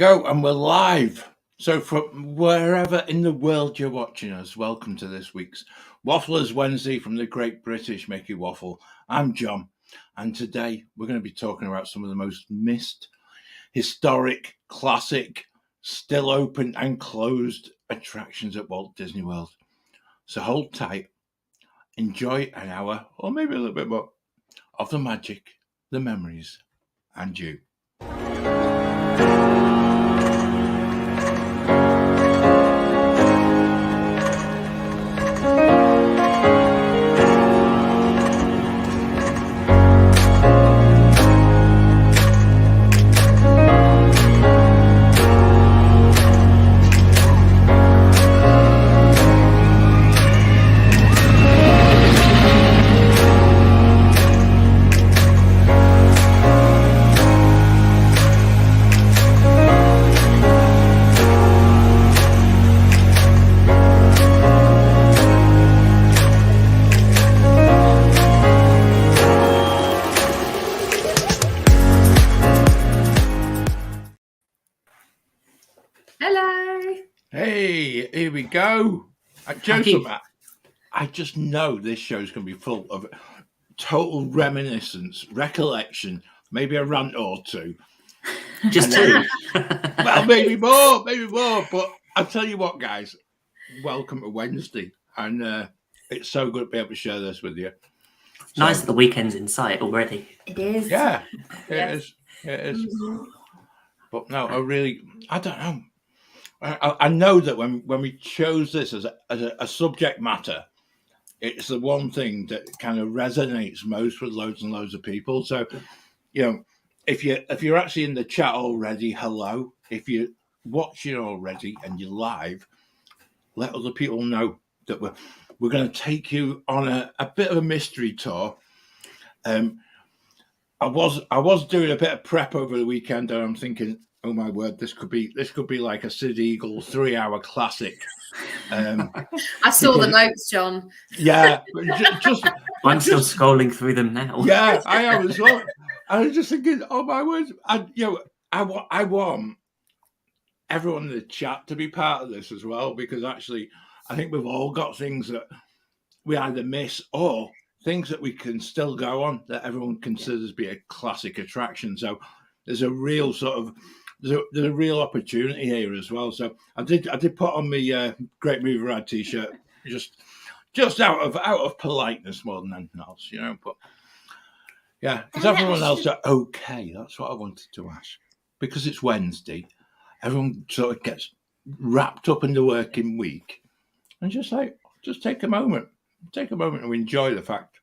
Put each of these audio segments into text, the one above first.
go, and we're live. So from wherever in the world you're watching us, welcome to this week's Wafflers Wednesday from the Great British Make Waffle. I'm John, and today we're going to be talking about some of the most missed, historic, classic, still open and closed attractions at Walt Disney World. So hold tight, enjoy an hour, or maybe a little bit more, of the magic, the memories, and you. Here we go. Joseph, I just know this show's going to be full of total reminiscence, recollection, maybe a rant or two. Just two. Well, maybe more. But I'll tell you what, guys, welcome to Wednesday. And it's so good to be able to share this with you. So, nice that the weekend's in sight already. It is. Yeah, it is. Mm-hmm. But no, I don't know. I know that when we chose this as a subject matter, it's the one thing that kind of resonates most with loads and loads of people. So, you know, if you're actually in the chat already, hello. If you're watching already and you're live, let other people know that we're going to take you on a bit of a mystery tour. I was doing a bit of prep over the weekend, and I'm thinking, oh my word, this could be like a Sid Eagle 3-hour classic. I saw the notes, John. Yeah, I'm still scrolling through them now. Yeah, I am as well. I was just thinking, oh my word, I want everyone in the chat to be part of this as well, because actually, I think we've all got things that we either miss or things that we can still go on that everyone considers be a classic attraction. So there's a real sort of there's a real opportunity here as well. So I did put on my Great Movie Ride t-shirt just out of politeness more than anything else, you know. But yeah, is everyone else okay? That's what I wanted to ask, because it's Wednesday. Everyone sort of gets wrapped up in the working week, and just take a moment to enjoy the fact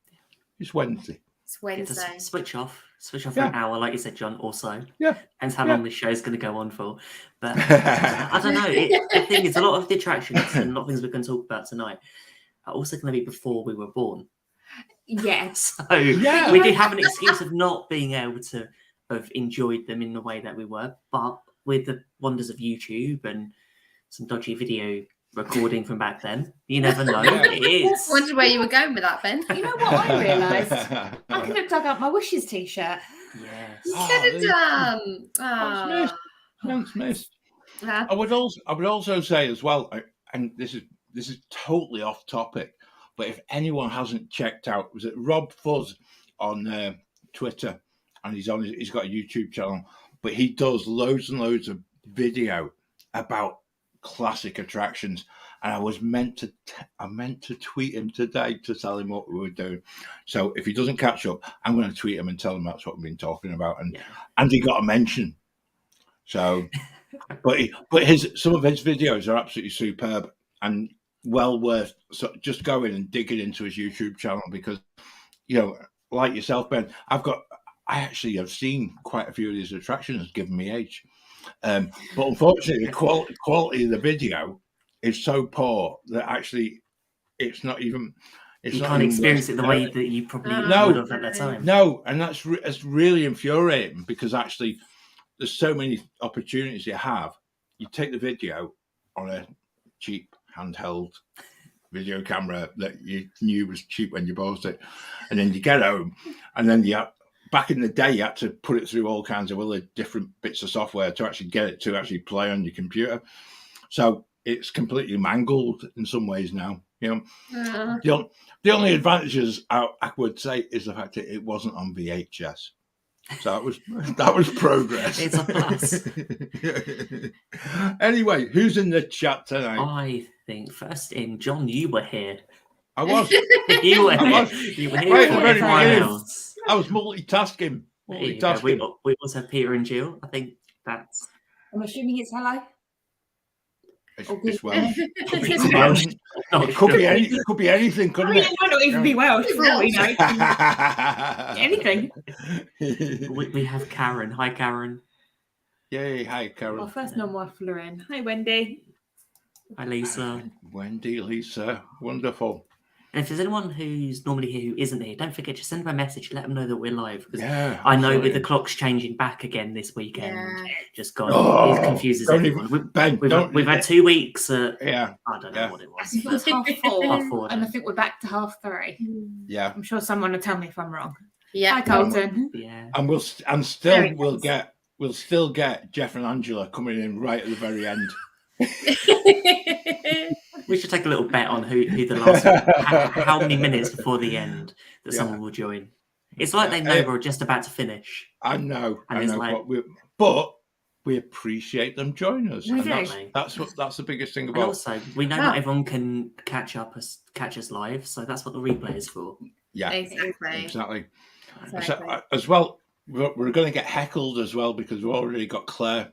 it's Wednesday. It's Wednesday. Switch off for an hour, like you said, John, or so. Yeah. And how long this show is going to go on for. But I don't know. The thing is, a lot of the attractions and a lot of things we're going to talk about tonight are also going to be before we were born. Yes. So we do have an excuse of not being able to have enjoyed them in the way that we were. But with the wonders of YouTube and some dodgy video recording from back then, you never know. It is. I wondered where you were going with that, Ben. You know what I realised? I could have dug up my wishes t-shirt. Yes. You could have done. Thanks, miss. I would also say as well, and this is totally off topic, but if anyone hasn't checked out, was it Rob Fuzz on Twitter, and he's got a YouTube channel, but he does loads and loads of video about classic attractions, and I meant to tweet him today to tell him what we were doing. So if he doesn't catch up, I'm going to tweet him and tell him that's what we've been talking about, and he got a mention. So, but some of his videos are absolutely superb and well worth just going and digging into his YouTube channel, because, you know, like yourself, Ben, I actually have seen quite a few of these attractions, given me age. But unfortunately, the quality of the video is so poor that actually it's not even. You can't experience it the way that you probably would have at that time. No, and that's really infuriating, because actually there's so many opportunities you have. You take the video on a cheap handheld video camera that you knew was cheap when you bought it, and then you get home, and then back in the day, you had to put it through all kinds of other different bits of software to actually get it to actually play on your computer. So it's completely mangled in some ways now. The only advantages I would say is the fact that it wasn't on VHS. So that was progress. It's a plus. Anyway, who's in the chat tonight? I think first in, John, you were here. I was. You were I here. was. You were here Right, for very everyone good. else. I was multitasking. There you go. We also have Peter and Jill. I think that's. I'm assuming it's hello. It's Welsh. Could be, It's Welsh. it could be anything, couldn't It might not even be Welsh, for all we know. it? Anything. We have Karen. Hi, Karen. Yay, hi, Karen. Our first non-waffler in. Hi, Wendy. Hi, Lisa. Wendy, Lisa, wonderful. And if there's anyone who's normally here who isn't here, don't forget to send them a message. Let them know that we're live. Because Yeah, I know with absolutely. the clocks changing back again this weekend, Yeah. it confuses don't everyone. even- Ben, We've had 2 weeks at, Yeah, I don't know Yeah. what it I was. think it was but 4:30, Half four, and I then. think we're back to 3:30. yeah. I'm sure someone will tell me if I'm wrong. Hi, Yeah. Colton. Yeah. And we'll still get Jeff and Angela coming in right at the very end. We should take a little bet on who the last how many minutes before the end that Yeah. someone will join. It's like they know we're just about to finish. I know, And it's like- but we appreciate them joining us. We And do. that's the biggest thing And about. also, we know not everyone can catch us live, so that's what the replay is for. Yeah, Exactly. exactly. Exactly. So, as well, we're going to get heckled as well because we've already got Claire.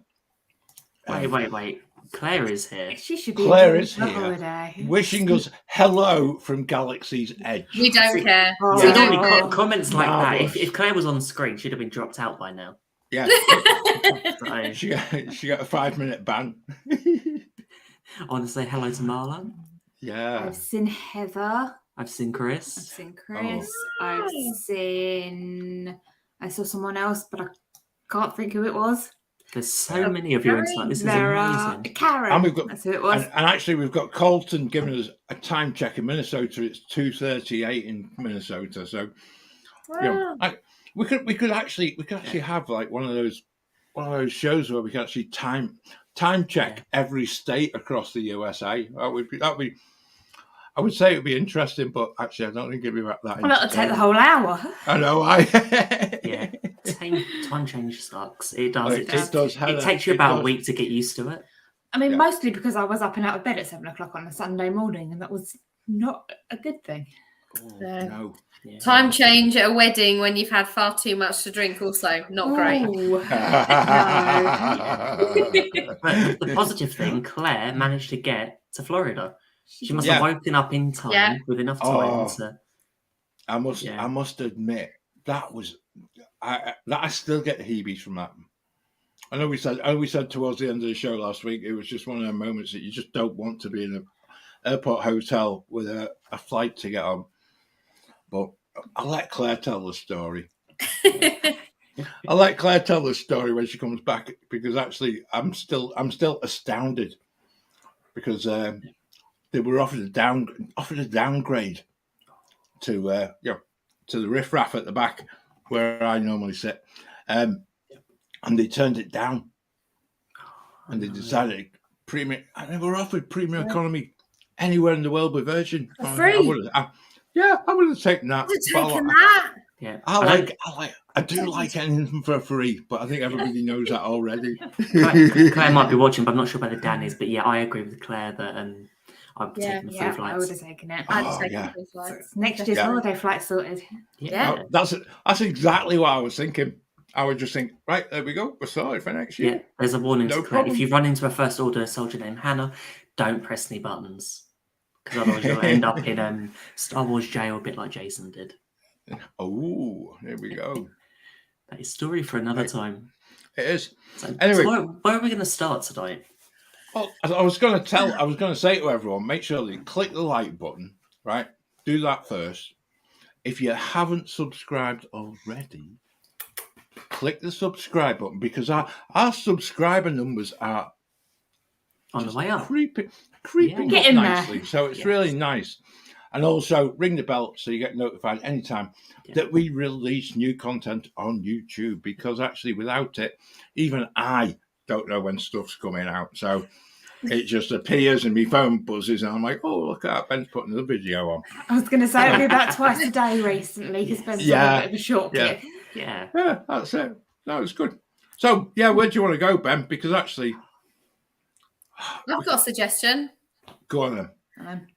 Wait. Claire is here. She should be Claire enjoying is the here. holiday. Wishing us hello from Galaxy's Edge. We don't care. Oh, We Yeah, don't no. care. comments like that. Marvellous. If Claire was on screen, she'd have been dropped out by now. Yeah, So, she got a 5-minute ban. I want to say hello to Marla. Yeah, I've seen Heather. I've seen I've Chris. seen Chris. I saw someone else, but I can't think who it was. There's so many of you in tonight. This is amazing. Karen. And we've got- That's who it was. and actually we've got Colton giving us a time check in Minnesota. It's 2:38 in Minnesota. So we could actually have like one of those shows where we can actually time check every state across the USA. That would be. I would say it would be interesting, but actually I don't think it'd be that. Well, that'll take the whole hour. I know. Yeah, time change sucks. It does. It does. It takes you about a week to get used to it. I mean, Yeah. mostly because I was up and out of bed at 7:00 on a Sunday morning, and that was not a good thing. No. Yeah. Time change at a wedding when you've had far too much to drink. Also, not great. Ooh. But the positive thing, Claire managed to get to Florida. She must Yeah. have woken up in time Yeah. with enough time Oh. to. I must. Yeah. I must admit that was. I still get the heebies from that. I know we said towards the end of the show last week. It was just one of those moments that you just don't want to be in an airport hotel with a flight to get on. But I'll let Claire tell the story. I'll let Claire tell the story when she comes back because actually I'm still astounded because they were offered a downgrade to the riffraff at the back where I normally sit, and they turned it down, and they decided premium. And they were offered premium economy anywhere in the world with Virgin. For free? I would have taken that. I've But taken that. Yeah, I do like anything for free, but I think everybody knows that already. Claire might be watching, but I'm not sure where the Dan is. But yeah, I agree with Claire that I'd be taking the free Yeah, I flights. would have taken it. I'd Oh, take yeah. those flights. Next year's Yeah. holiday flight sorted. Yeah. That's exactly what I was thinking. I would just think, right, there we go, we're sorted for next year. Yeah, there's a warning No to Claire. problem. If you run into a first order soldier named Hannah, don't press any buttons. Because otherwise you'll end up in Star Wars jail, a bit like Jason did. Oh, there we go. That is story for another Right. time. It is. So, Anyway. where are we going to start tonight? Well, I was going to say to everyone, make sure that you click the like button, right? Do that first. If you haven't subscribed already, click the subscribe button because our subscriber numbers are On the way up. creeping Get up in there. nicely. So it's Yes. really nice. And also ring the bell so you get notified anytime that we release new content on YouTube, because actually without it, even I don't know when stuff's coming out. So it just appears and my phone buzzes and I'm like, oh, look at that, Ben's putting another video on. I was going to say it'll be about twice a day recently because Ben's on a bit of a short clip. Yeah, that's it. No, it's good. So, where do you want to go, Ben? Because actually... I've got a suggestion. Go on then.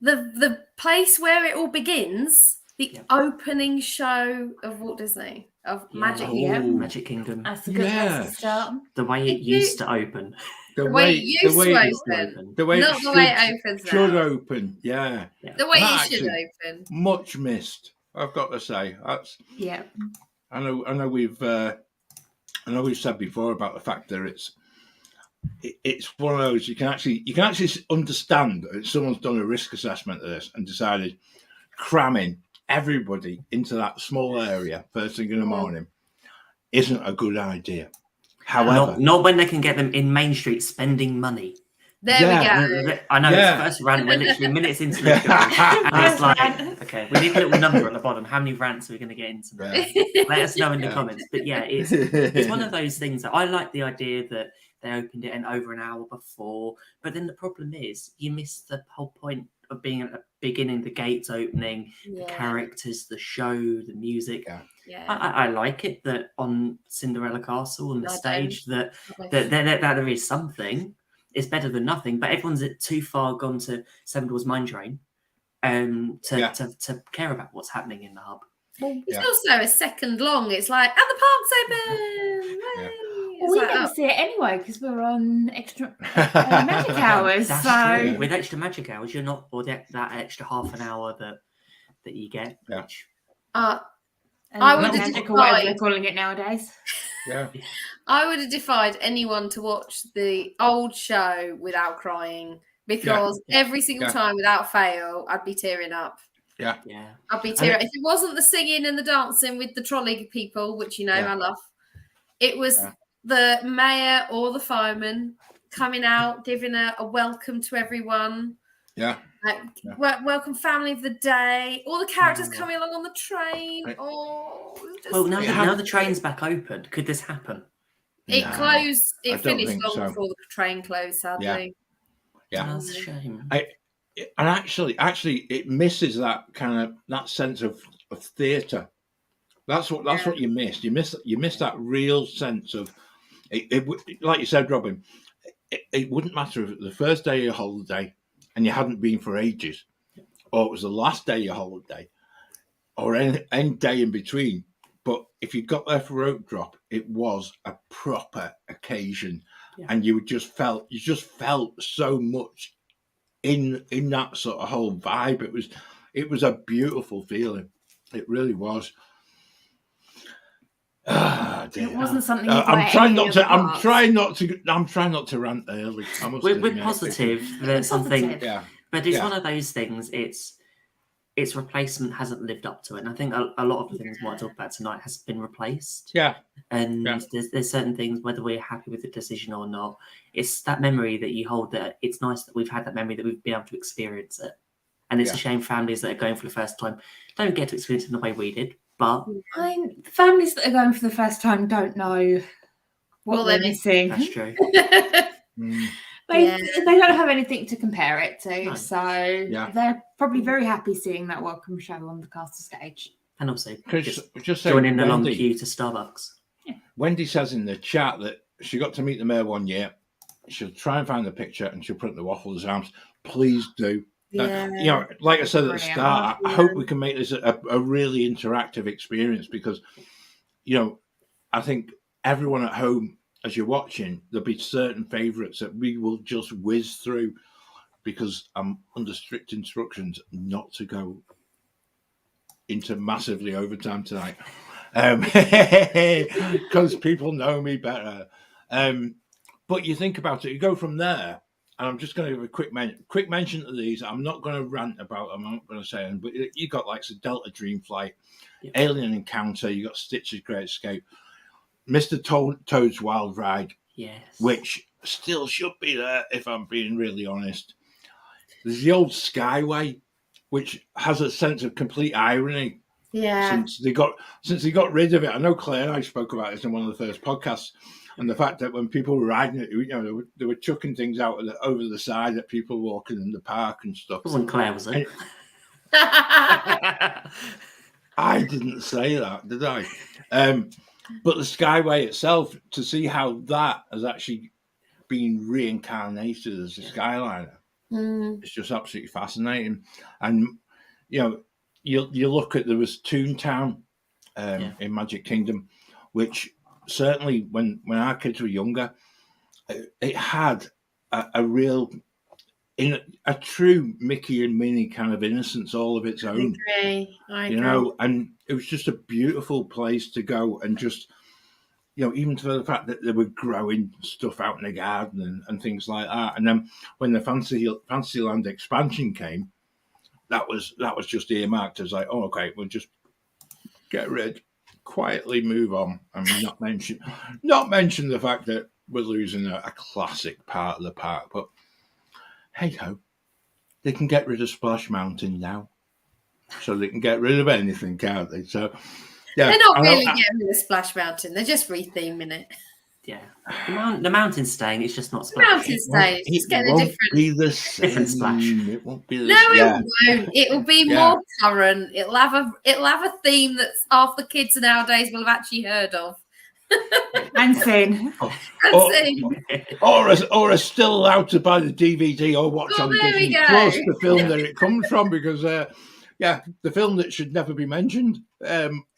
The place where it all begins, the opening show of Walt Disney, of Magic Kingdom. Magic Kingdom. That's a good place to start. The way it used to open. The way it used to open. The way Not it the way it opens now. should open, yeah. The way it should open. Much missed, I've got to say. That's I know we've said before about the fact that it's one of those you can actually understand that someone's done a risk assessment of this and decided cramming everybody into that small area first thing in the morning isn't a good idea. However, not when they can get them in Main Street spending money. There we go. I know it's the first rant. We're literally minutes into the show, and it's like, okay, we need a little number at the bottom. How many rants are we going to get into? Let us know in the comments. But it's one of those things that I like the idea that they opened it over an hour before. But then the problem is you miss the whole point of being at the beginning, the gates opening, the characters, the show, the music. I like it that on Cinderella Castle on the stage that there is something. It's better than nothing, but everyone's too far gone to Seven Dwarfs Mine Train to care about what's happening in the hub. It's also a second long. It's like, and the park's open. Well, we never see it anyway because we're on extra magic hours. That's true. With extra magic hours, you're not, or that extra half an hour that you get. Yeah. Which, I would have defied, whatever they're calling it nowadays. Yeah. I would have defied anyone to watch the old show without crying, because every single time, without fail, I'd be tearing up. Yeah. I'd be tearing up. If it wasn't the singing and the dancing with the trolley people, which I love, it was the mayor or the fireman coming out, giving a welcome to everyone. Yeah. Welcome family of the day. All the characters coming along on the train. Now the train's back open. Could this happen? It closed. It finished long before the train closed. Sadly. Yeah. That's a shame. And actually, it misses that that sense of theatre. That's what you missed. You missed that real sense of it. Like you said, Robin, it wouldn't matter if it was the first day of your holiday and you hadn't been for ages, or it was the last day of your holiday, or any day in between. But if you got there for rope drop, it was a proper occasion, and you just felt so much in that sort of whole vibe. It was a beautiful feeling. It really was. It wasn't something. I'm trying not to rant early. We're positive that something, but it's one of those things. Its replacement hasn't lived up to it, and I think a lot of the things we might talk about tonight has been replaced. And there's certain things, whether we're happy with the decision or not, it's that memory that you hold. That it's nice that we've had that memory, that we've been able to experience it, and it's a shame families that are going for the first time don't get to experience it in the way we did. But the families that are going for the first time don't know what they're missing. That's true. They don't have anything to compare it to, so they're probably very happy seeing that welcome show on the castle stage. And also just joining the long queue to Starbucks. Wendy says in the chat that she got to meet the mayor one year. She'll try and find the picture and she'll put it in the Waffle's arms. Please do. Like I said at the start, I hope we can make this a really interactive experience, because, I think everyone at home, as you're watching, there'll be certain favourites that we will just whiz through, because I'm under strict instructions not to go into massively overtime tonight, because people know me better. But you think about it, you go from there. And I'm just going to give a quick mention to these. I'm not going to rant about them. I'm not going to say them. But you got like the Delta Dream Flight, Alien Encounter. You got Stitch's Great Escape, Mr. Toad's Wild Ride, which still should be there if I'm being really honest. There's the old Skyway, which has a sense of complete irony. Yeah. Since they got rid of it. I know Claire and I spoke about this in one of the first podcasts, and the fact that when people were riding it, they were chucking things out over the side at people walking in the park and stuff. It wasn't Claire, was it? I didn't say that, did I? But the Skyway itself, to see how that has actually been reincarnated as a Skyliner, it's just absolutely fascinating. And you look at, there was Toontown in Magic Kingdom, which certainly when our kids were younger, it had a real, a true Mickey and Minnie kind of innocence all of its own. I agree. And it was just a beautiful place to go, and just, even to the fact that they were growing stuff out in the garden and things like that. And then when the Fantasyland expansion came, that was just earmarked as like, oh, okay, we'll just get rid, quietly move on, and not mention the fact that we're losing a classic part of the park. But hey ho, they can get rid of Splash Mountain now, so they can get rid of anything, can't they? So yeah, they're not really getting rid of Splash Mountain; they're just retheming it. Yeah, the mountain's staying. It's just not Splash. The mountain's staying. It's getting a different Splash. It won't be the No, it won't. It will be more current. It'll have a theme that half the kids nowadays will have actually heard of. And seen. Or are still allowed to buy the DVD or watch on Disney Plus the film that it comes from, because the film that should never be mentioned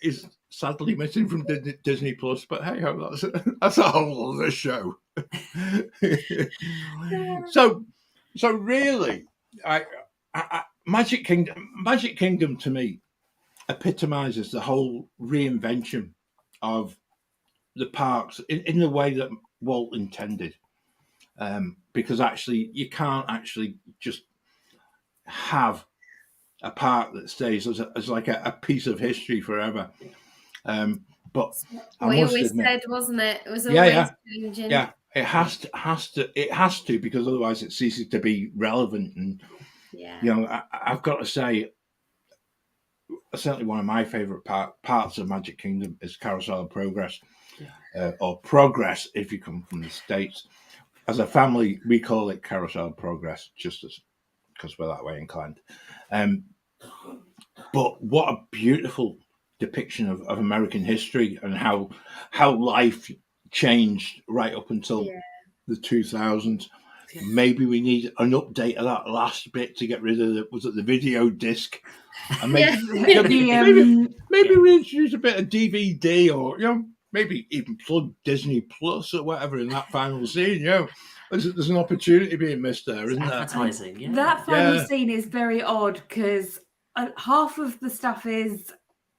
is sadly missing from Disney Plus. But hey ho, that's a whole other show. So really, Magic Kingdom to me epitomizes the whole reinvention of the parks in the way that Walt intended, because actually you can't actually just have a park that stays as like a piece of history forever. But what he always said, wasn't it? It was always changing. Yeah, it has to, because otherwise it ceases to be relevant. And I've got to say, certainly one of my favorite parts of Magic Kingdom is Carousel of Progress. Or Progress if you come from the States. As a family, we call it Carousel Progress, just because we're that way inclined. But what a beautiful depiction of American history, and how life changed right up until the 2000s. Maybe we need an update of that last bit to get rid of the video disc. And maybe we introduce a bit of DVD, or maybe even plug Disney Plus or whatever in that final scene. There's an opportunity being missed there, isn't there? Advertising, That final scene is very odd, because half of the stuff is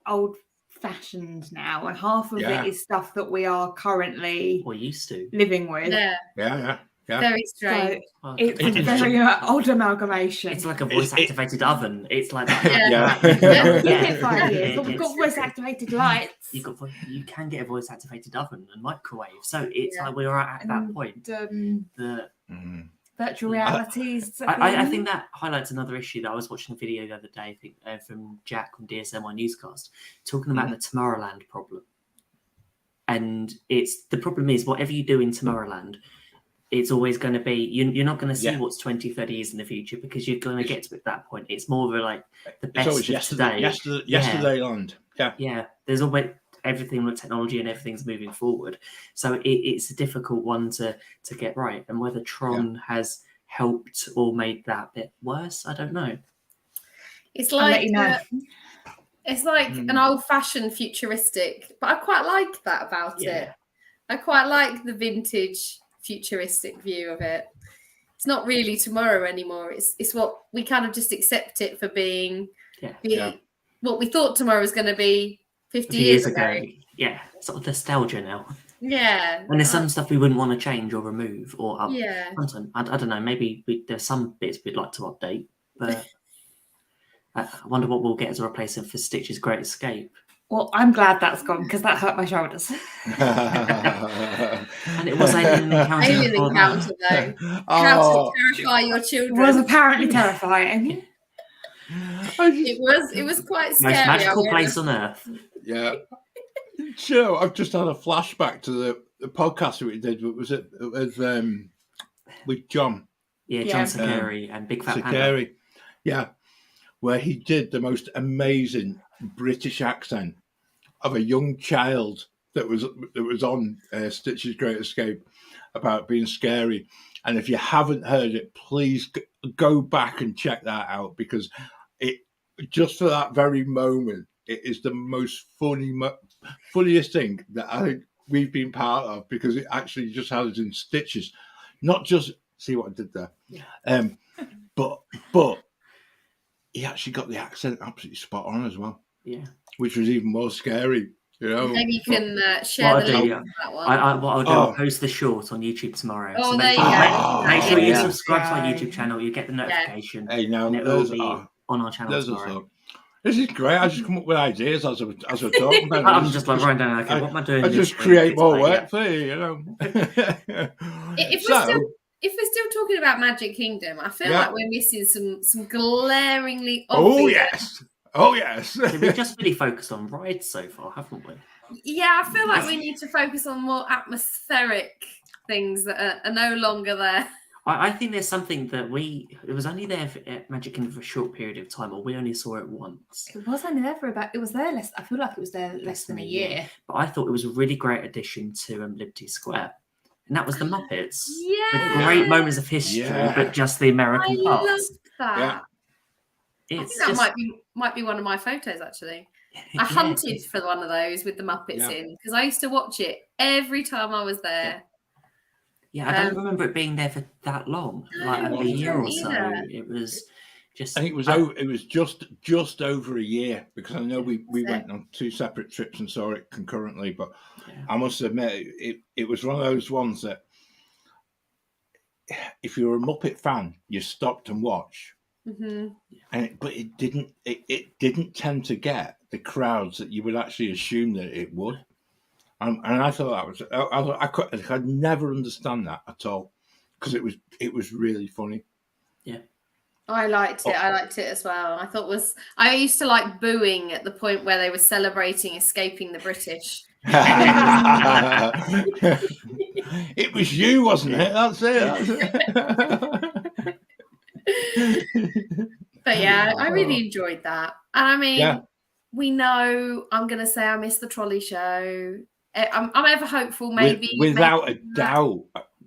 old-fashioned now, and half of it is stuff that we are currently used to living with. Yeah. Very strange. So it's a very odd amalgamation. It's like a voice-activated oven. It's like that. 5 years. But we've got voice-activated lights. You can get a voice-activated oven and microwave. So it's like we're at that point. Virtual realities. I think that highlights another issue that I was watching a video the other day, I think, from Jack on DSMY Newscast, talking about the Tomorrowland problem. And the problem is, whatever you do in Tomorrowland, it's always going to be, you're not going to see what's 20, 30 years in the future, because you're going to get to that point. It's more of the best of today. Yesterday land. Yeah. There's always everything with technology, and everything's moving forward. So it's a difficult one to get right. And whether Tron has helped or made that bit worse, I don't know. It's like an old-fashioned futuristic, but I quite like that about it. I quite like the vintage futuristic view of it. It's not really tomorrow anymore. It's what we kind of just accept it for being what we thought tomorrow was going to be 50 years ago. Yeah, sort of nostalgia now. Yeah. And there's some stuff we wouldn't want to change or remove or up. Yeah. I don't know. Maybe there's some bits we'd like to update, but I wonder what we'll get as a replacement for Stitch's Great Escape. Well, I'm glad that's gone, because that hurt my shoulders. And it was Alien Encounter. Alien Encounter, though. How to terrify your children. It was apparently terrifying. It was quite scary. Most magical place on earth. Yeah. So I've just had a flashback to the podcast that we did. Was it with John? Yeah, John Sakari and Big Fat Panda. Sakari. Yeah, where he did the most amazing British accent of a young child that was on Stitch's Great Escape about being scary. And if you haven't heard it, please go back and check that out, because it just for that very moment, it is the most funniest thing that I think we've been part of, because it actually just has us in stitches. Not just see what I did there, but he actually got the accent absolutely spot on as well. Yeah, which was even more scary. You know, maybe you can share the link to that one. What I'll do, I'll post the short on YouTube tomorrow. Oh, so there you go. Make sure you subscribe to our YouTube channel. You get the notification. Hey, now and it will be on our channel tomorrow. This is great. I just come up with ideas as we're talking about. I'm just like writing down. Okay, what am I doing? I just create more work for you. You know. If we're still talking about Magic Kingdom, I feel like we're missing some glaringly obvious. Oh yes. So we've just really focused on rides so far, haven't we? Yeah, I feel like we need to focus on more atmospheric things that are no longer there. I think there's something that it was only there at Magic Kingdom for a short period of time, or we only saw it once. It was only there I feel like it was there less than a year. But I thought it was a really great addition to Liberty Square. And that was the Muppets. Yeah. With great moments of history, but just the American parts. I love that. Yeah. I think that might be one of my photos, actually. I hunted for one of those with the Muppets in, because I used to watch it every time I was there. Yeah, I don't remember it being there for that long, like a year or so. It was just. I think it was just over a year, because I know we went on 2 separate trips and saw it concurrently. But I must admit, it was one of those ones that if you're a Muppet fan, you stopped and watched. Mm-hmm. But it didn't tend to get the crowds that you would actually assume that it would. And I thought I could never understand that at all, because it was really funny. Yeah, I liked it. I liked it as well. I used to like booing at the point where they were celebrating escaping the British. It was you, wasn't it? That's it. But yeah, I really enjoyed that. And I mean, we know, I'm going to say I missed the trolley show. I'm ever hopeful, maybe. Without a doubt.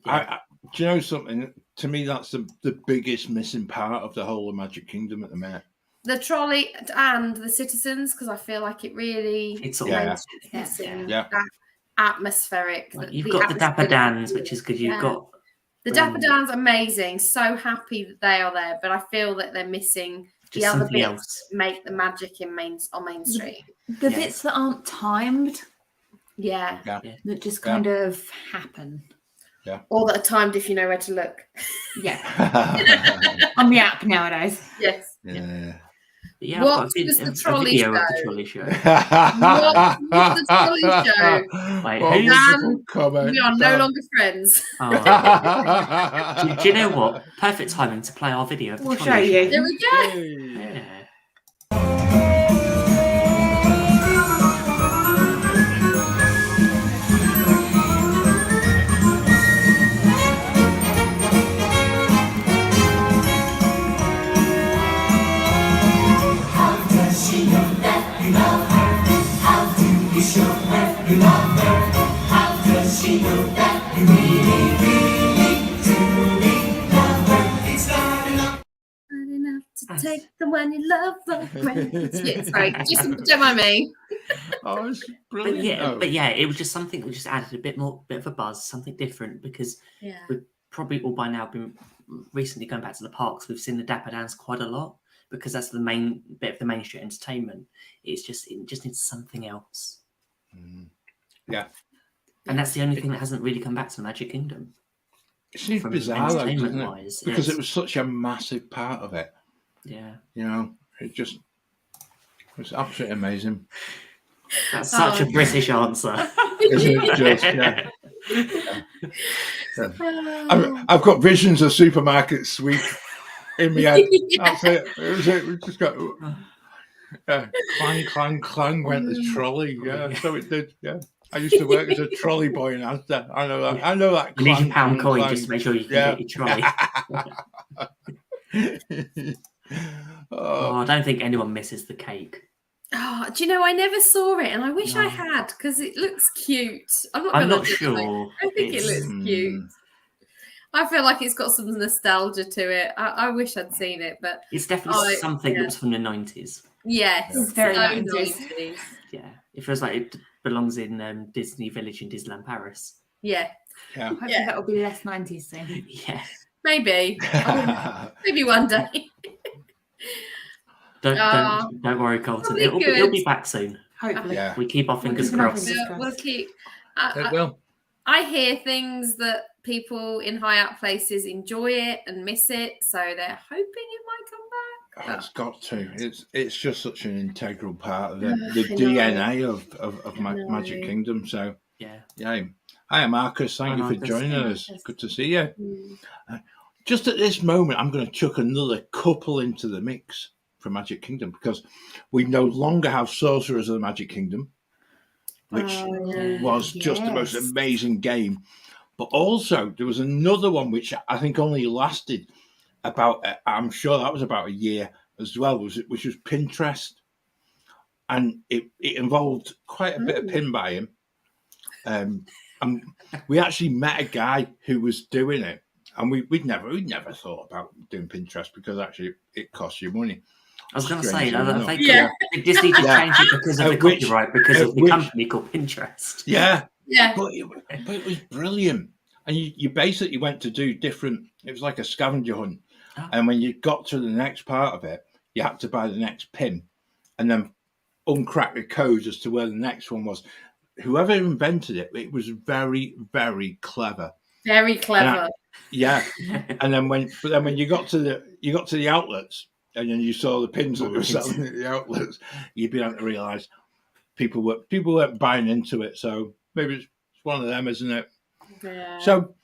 Do you know something? To me, that's the biggest missing part of the whole of Magic Kingdom at the minute. The trolley and the citizens, because I feel like it's missing that atmospheric. Like you've got the Dapper Dans, which is good. You've got the Dapper Dans, amazing. So happy that they are there, but I feel that they're missing the other bits that make the magic on Main Street. The bits that aren't timed. Yeah. That just kind of happen. Yeah. Or that are timed if you know where to look. Yeah. On the app nowadays. Yes. Yeah. What was the trolley show? What was the trolley show? Wait, we are no longer friends. Do you know what? Perfect timing to play our video of the we'll trolley show you. show. There we go. Yeah. Take the one you love for granted. Sorry, just don't mind me. Oh, it's brilliant. But yeah, it was just something that just added a bit of a buzz, something different, because we've probably all by now been recently going back to the parks. We've seen the Dapper Dans quite a lot, because that's the main bit of the Main Street entertainment. It just needs something else. Yeah. And that's the only thing that hasn't really come back to the Magic Kingdom. It seems bizarre, though, doesn't it? Because it was such a massive part of it. Yeah. You know, it was absolutely amazing. That's such a British answer. Isn't it just? Yeah. I've got visions of supermarket sweep in my head. That's it. We just got clang, clang, clang went the trolley. Yeah, so it did. Yeah. I used to work as a trolley boy in Asda. I know that. I know that. You need your pound clang, coin clang. just to make sure you can get your trolley. I don't think anyone misses the cake. Oh, do you know, I never saw it, and I wish I had, because it looks cute. I'm not sure. I think it looks cute. I feel like it's got some nostalgia to it. I wish I'd seen it, but it's definitely something that was from the 90s. Yes, it's very 90s. Yeah, it feels like it belongs in Disney Village in Disneyland Paris. Yeah. Hopefully that will be less 90s soon. Yeah, maybe. Maybe one day. Don't worry, Colton. It'll be back soon. Hopefully, we keep our fingers crossed. We'll keep. It will. I hear things that people in high up places enjoy it and miss it, so they're hoping it might come back. Oh, it's got to. It's just such an integral part of the DNA of Magic Kingdom. So yeah. Hi, Marcus. Thank you for joining us. Good to see you. Just at this moment, I'm going to chuck another couple into the mix for Magic Kingdom, because we no longer have Sorcerers of the Magic Kingdom, which was just the most amazing game. But also, there was another one which I think only lasted about, I'm sure that was about a year as well, which was Pinterest. And it involved quite a bit of pin buying. And we actually met a guy who was doing it. And we'd never thought about doing Pinterest, because actually it costs you money. I was going to say, Disney did change it because of the copyright, because of the company called Pinterest. Yeah. But it was brilliant. And you basically went to do different, it was like a scavenger hunt. Oh. And when you got to the next part of it, you had to buy the next pin and then uncrack the codes as to where the next one was. Whoever invented it, it was very, very clever. Very clever. And then when you got to the outlets, and then you saw the pins that were selling at the outlets, you'd be able to realise people weren't buying into it. So maybe it's one of them, isn't it? Yeah. So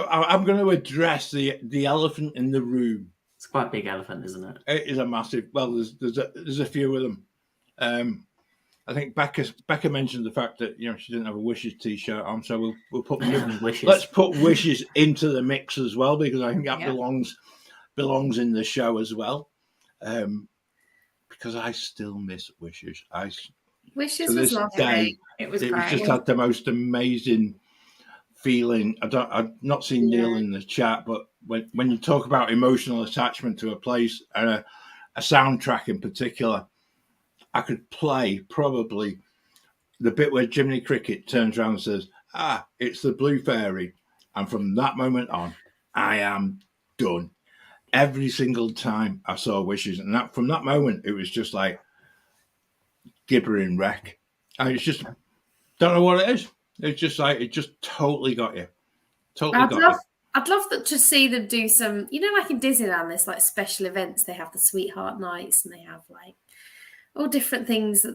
I'm going to address the elephant in the room. It's quite a big elephant, isn't it? It is a massive. Well, there's a few of them. I think Becca mentioned the fact that she didn't have a Wishes T-shirt on, so we'll put Wishes. Let's put Wishes into the mix as well, because I think that belongs in the show as well. Because I still miss Wishes. Wishes was lovely. It was just had the most amazing feeling. I've not seen Neil in the chat, but when you talk about emotional attachment to a place and a soundtrack in particular, I could play probably the bit where Jiminy Cricket turns around and says, it's the Blue Fairy. And from that moment on, I am done. Every single time I saw Wishes. And from that moment, it was just like gibbering wreck. And it's just, don't know what it is. It's just like, it just totally got you. I'd love to see them do some, like in Disneyland, there's like special events. They have the Sweetheart Nights and they have like all different things,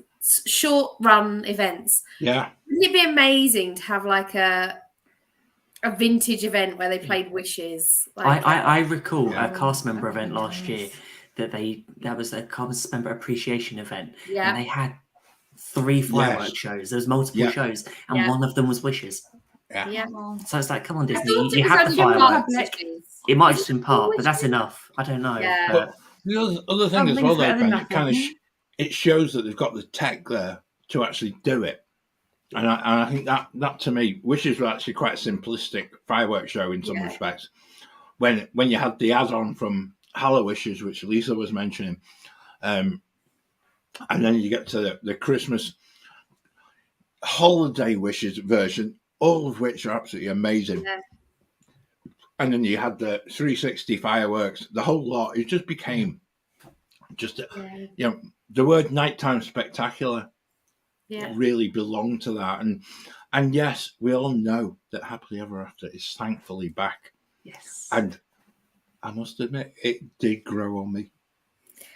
short run events. Yeah. Wouldn't it be amazing to have like a vintage event where they played Wishes? Like, I recall a cast member event last year that was a cast member appreciation event. Yeah. And they had 3 fireworks shows. There was multiple shows, and one of them was Wishes. Yeah. So it's like, come on, Disney, you have the fireworks. It might have just been part, but that's enough. I don't know. Yeah. But the other thing as well, though, Ben, it shows that they've got the tech there to actually do it. And I think that to me, Wishes were actually quite a simplistic fireworks show in some respects. When you had the add-on from Hallow Wishes, which Lisa was mentioning, and then you get to the Christmas holiday Wishes version, all of which are absolutely amazing. Yeah. And then you had the 360 fireworks, the whole lot. It just became the word nighttime spectacular really belonged to that. And yes, we all know that Happily Ever After is thankfully back. Yes. And I must admit, it did grow on me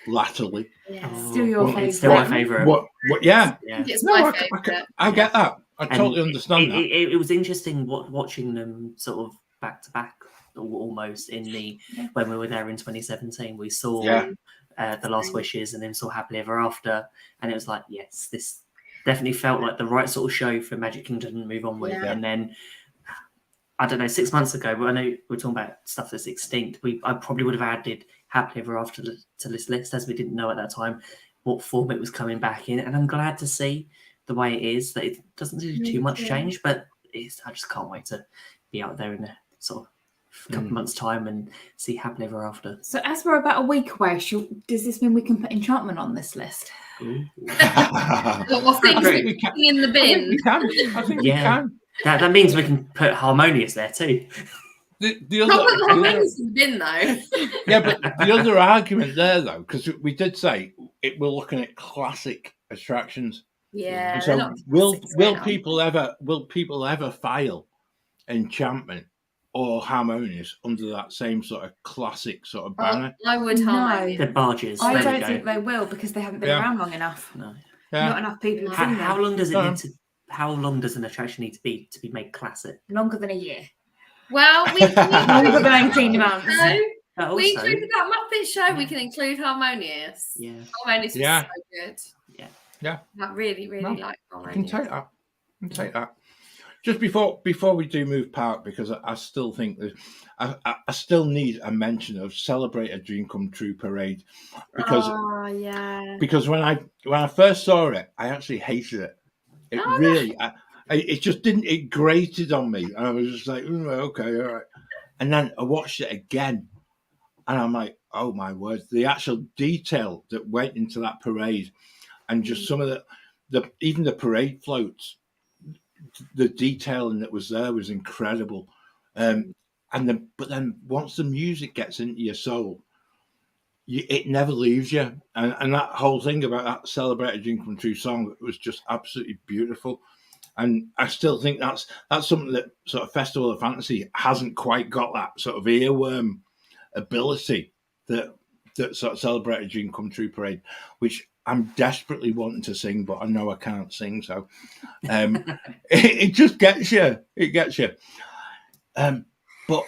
latterly. Yeah. Still your favourite. It's still my favourite. What? Yeah. It's my favourite. I get that. I totally understand that. It was interesting watching them sort of back to back, almost in the when we were there in 2017. We saw The Last Wishes and then saw Happily Ever After, and it was like, yes, this definitely felt like the right sort of show for Magic Kingdom to move on with. And then I don't know, 6 months ago, but I know we're talking about stuff that's extinct. I probably would have added Happily Ever After to this list, as we didn't know at that time what form it was coming back in. And I'm glad to see the way it is, that it doesn't do too much change, but I just can't wait to be out there in a sort of couple of months' time and see Happily Ever After. So as we're about a week away, does this mean we can put Enchantment on this list? What things we can in the bin? I think we can. That means we can put Harmonious there too. The other bin though. Yeah, but the other argument there though, because we did say we're looking at classic attractions. Yeah. And so will people ever file Enchantment or Harmonious under that same sort of classic sort of banner? I would Harmonious. The barges. I don't think they will, because they haven't been around long enough. No. Not enough people have seen them. How long does it need to? How long does an attraction need to be made classic? Longer than a year. Well, longer than 18 months. No, we included that Muppet Show. We can include Harmonious. Yeah, Harmonious is so good. Yeah. I really like Harmonious. I can take that. Just before we do move park, because I still think that I still need a mention of Celebrate a Dream Come True Parade, because when I first saw it, I actually hated it. It just didn't. It grated on me, and I was just like, okay, all right. And then I watched it again, and I'm like, oh my word! The actual detail that went into that parade, and just some of even the parade floats, the detailing that was there was incredible. But then once the music gets into your soul, it never leaves you. And that whole thing about that Celebrate a Dream Come True song was just absolutely beautiful. And I still think that's something that sort of Festival of Fantasy hasn't quite got, that sort of earworm ability that sort of Celebrate a Dream Come True Parade, which I'm desperately wanting to sing, but I know I can't sing. So it just gets you. It gets you. But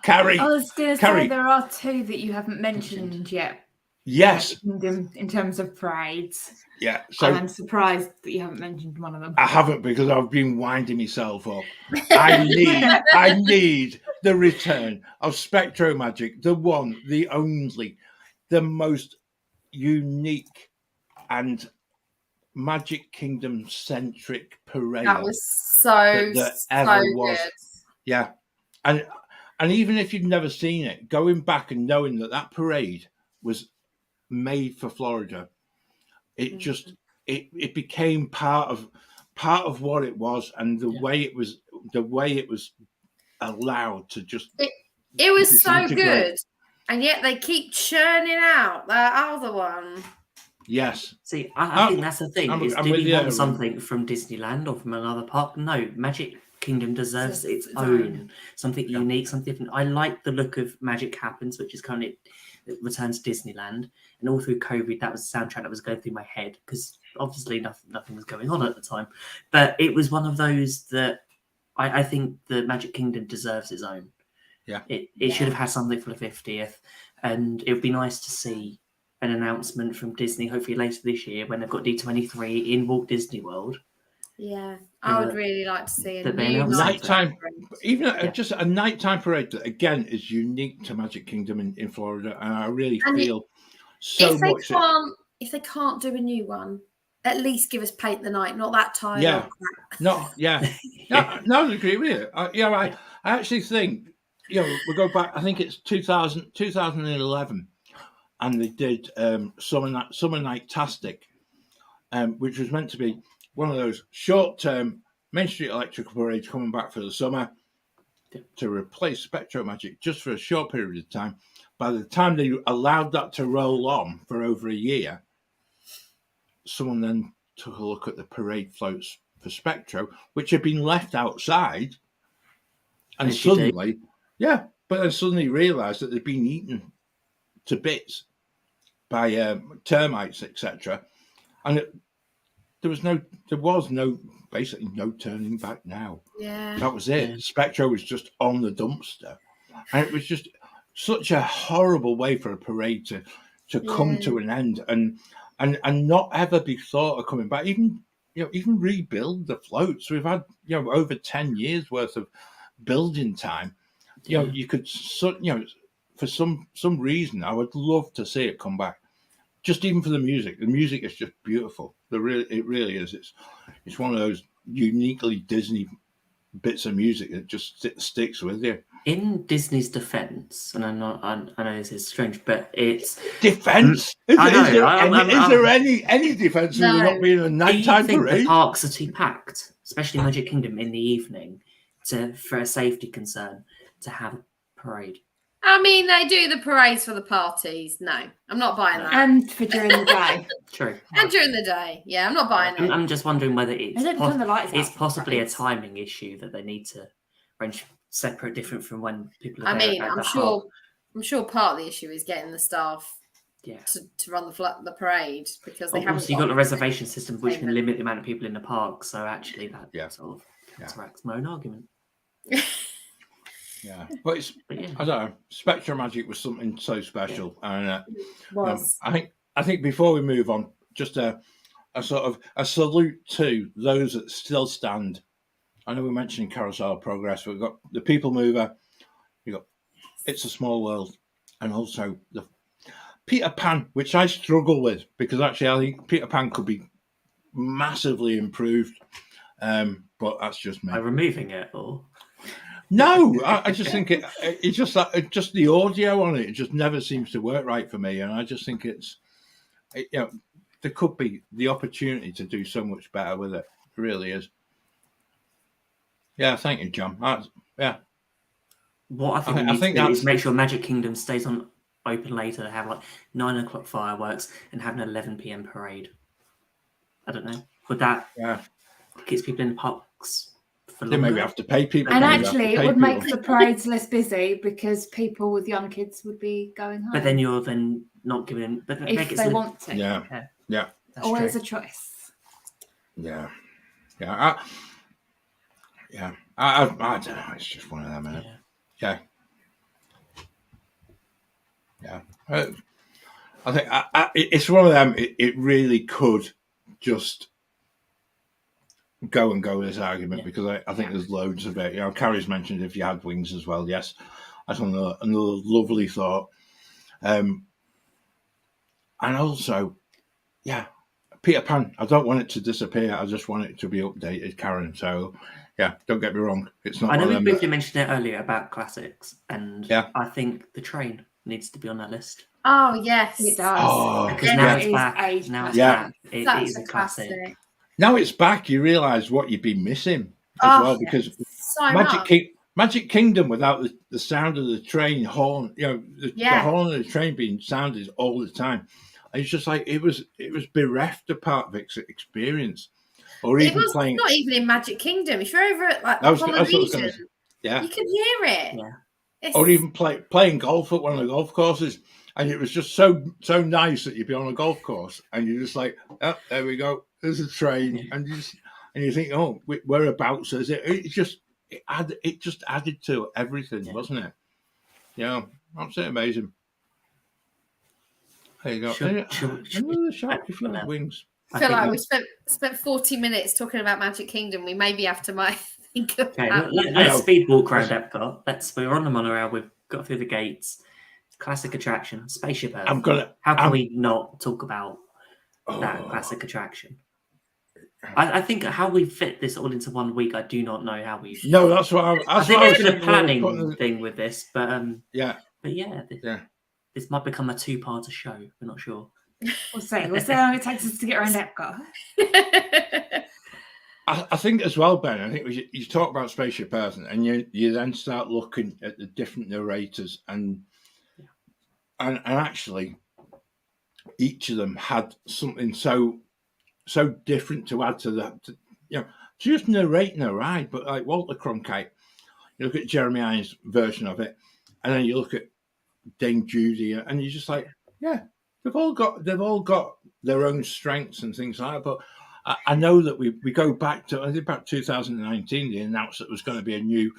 Carrie. I was going to say there are two that you haven't mentioned yet. Yes. In terms of parades. Yeah. So I'm surprised that you haven't mentioned one of them. I haven't, because I've been winding myself up. I need the return of Spectro Magic, the one, the only, the most unique and Magic Kingdom centric parade that was so ever was. Good. Yeah. And even if you've never seen it, going back and knowing that parade was made for Florida, it just it became part of what it was, and the way it was allowed to just it was so good, and yet they keep churning out that other one. Yes. See, I think that's the thing. Do we want something from Disneyland or from another park? No, Magic Kingdom deserves its own, something unique, something different. I like the look of Magic Happens, which is currently returns to Disneyland, and all through COVID, that was the soundtrack that was going through my head, because obviously nothing was going on at the time. But it was one of those that I think the Magic Kingdom deserves its own. Yeah, it should have had something for the 50th, and it would be nice to see an announcement from Disney, hopefully later this year, when they've got D23 in Walt Disney World. Yeah, I would really like to see a new nighttime, just a nighttime parade that again is unique to Magic Kingdom in Florida, and I really feel if they can't do a new one, at least give us Paint the Night, not that time. Yeah, no, I agree with you. I actually think we'll go back. I think it's 2011, and they did Summer Night-tastic, which was meant to be one of those short-term Main Street Electrical parades coming back for the summer to replace Spectro Magic just for a short period of time. By the time they allowed that to roll on for over a year, someone then took a look at the parade floats for Spectro, which had been left outside, and suddenly realised that they'd been eaten to bits by termites, etc. And there was basically no turning back now. Yeah. That was it. Yeah. Spectro was just on the dumpster. And it was just such a horrible way for a parade to come to an end and not ever be thought of coming back. Even rebuild the floats. We've had over 10 years worth of building time. You could for some reason I would love to see it come back. Just even for the music. The music is just beautiful. It really is. It's one of those uniquely Disney bits of music that just sticks with you. In Disney's defense, and I know this is strange, but it's defense. Is there any defense for there not being a nighttime parade? parade? The parks are too packed, especially Magic Kingdom in the evening, for a safety concern to have a parade. I mean, they do the parades for the parties. No, I'm not buying that. And for during the day. True. And during the day. Yeah, I'm not buying it. I'm just wondering whether it's possibly a parades. timing issue that they need to arrange separate, different from when people are I there mean, at I'm the sure. hub. I'm sure part of the issue is getting the staff to run the parade because they haven't. Also, you've got the reservation system, which can limit the amount of people in the park. So actually, that sort of counteracts my own argument. Yeah, but I don't know. Spectrum Magic was something so special, and I think before we move on, just a sort of a salute to those that still stand. I know we're mentioning Carousel of Progress. We've got the People Mover. We've got It's a Small World, and also the Peter Pan, which I struggle with because actually I think Peter Pan could be massively improved, but that's just me. By removing it, or. No, I just think it's just that just the audio on it just never seems to work right for me, and I just think there could be the opportunity to do so much better with it. It really is. Yeah, thank you, John. What I think is make sure Magic Kingdom stays open later, have like 9 o'clock fireworks and have an 11 p.m. parade. I don't know. Would that keeps people in the parks? They maybe have to pay people. And actually, it would make the parades less busy because people with young kids would be going home. But then you're not giving them. But if they want to. Yeah. That's always true. A choice. Yeah. I don't know. It's just one of them, isn't it? Yeah. I think it's one of them. It really could just go this argument because I think there's loads of it. Carrie's mentioned if you had wings as well. Yes, that's another lovely thought. And also, Peter Pan. I don't want it to disappear. I just want it to be updated, Karen. So, don't get me wrong. It's not. I know we briefly mentioned it earlier about classics, and I think the train needs to be on that list. Oh yes, it does. Oh, because now it's back. Now it's back. It is a classic. Now it's back, you realise what you've been missing as well, because Magic Kingdom without the sound of the train horn, the horn of the train being sounded all the time. And it's just like it was bereft a part of its experience. Or even playing. Not even in Magic Kingdom. If you're over at Polynesian, you can hear it. Yeah. Or even playing golf at one of the golf courses. And it was just so nice that you'd be on a golf course and you're just like, oh, there we go. There's a train, and you think, oh, whereabouts is it? It just added to everything, wasn't it? Yeah, absolutely amazing. There you go. Another shot if you have wings. I feel like we spent 40 minutes talking about Magic Kingdom. We maybe have to think of that. Let's speed walk around Epcot. We're on the monorail. We've got through the gates. Classic attraction, Spaceship Earth. How can we not talk about that classic attraction? I think how we fit this all into 1 week, I do not know how we. No, that's what I think there's been a planning thing with this, but this might become a 2-parter show. We're not sure. We'll see how long it takes us to get around Epcot. I think as well, Ben. I think you talk about Spaceship Earth, and you then start looking at the different narrators, and actually, each of them had something so different to add to that. Just narrating a ride, but like Walter Cronkite, you look at Jeremy Irons' version of it, and then you look at Dame Judy, and you're just like, they've all got their own strengths and things like that. But I know that we go back to, I think about 2019, they announced that there was going to be a new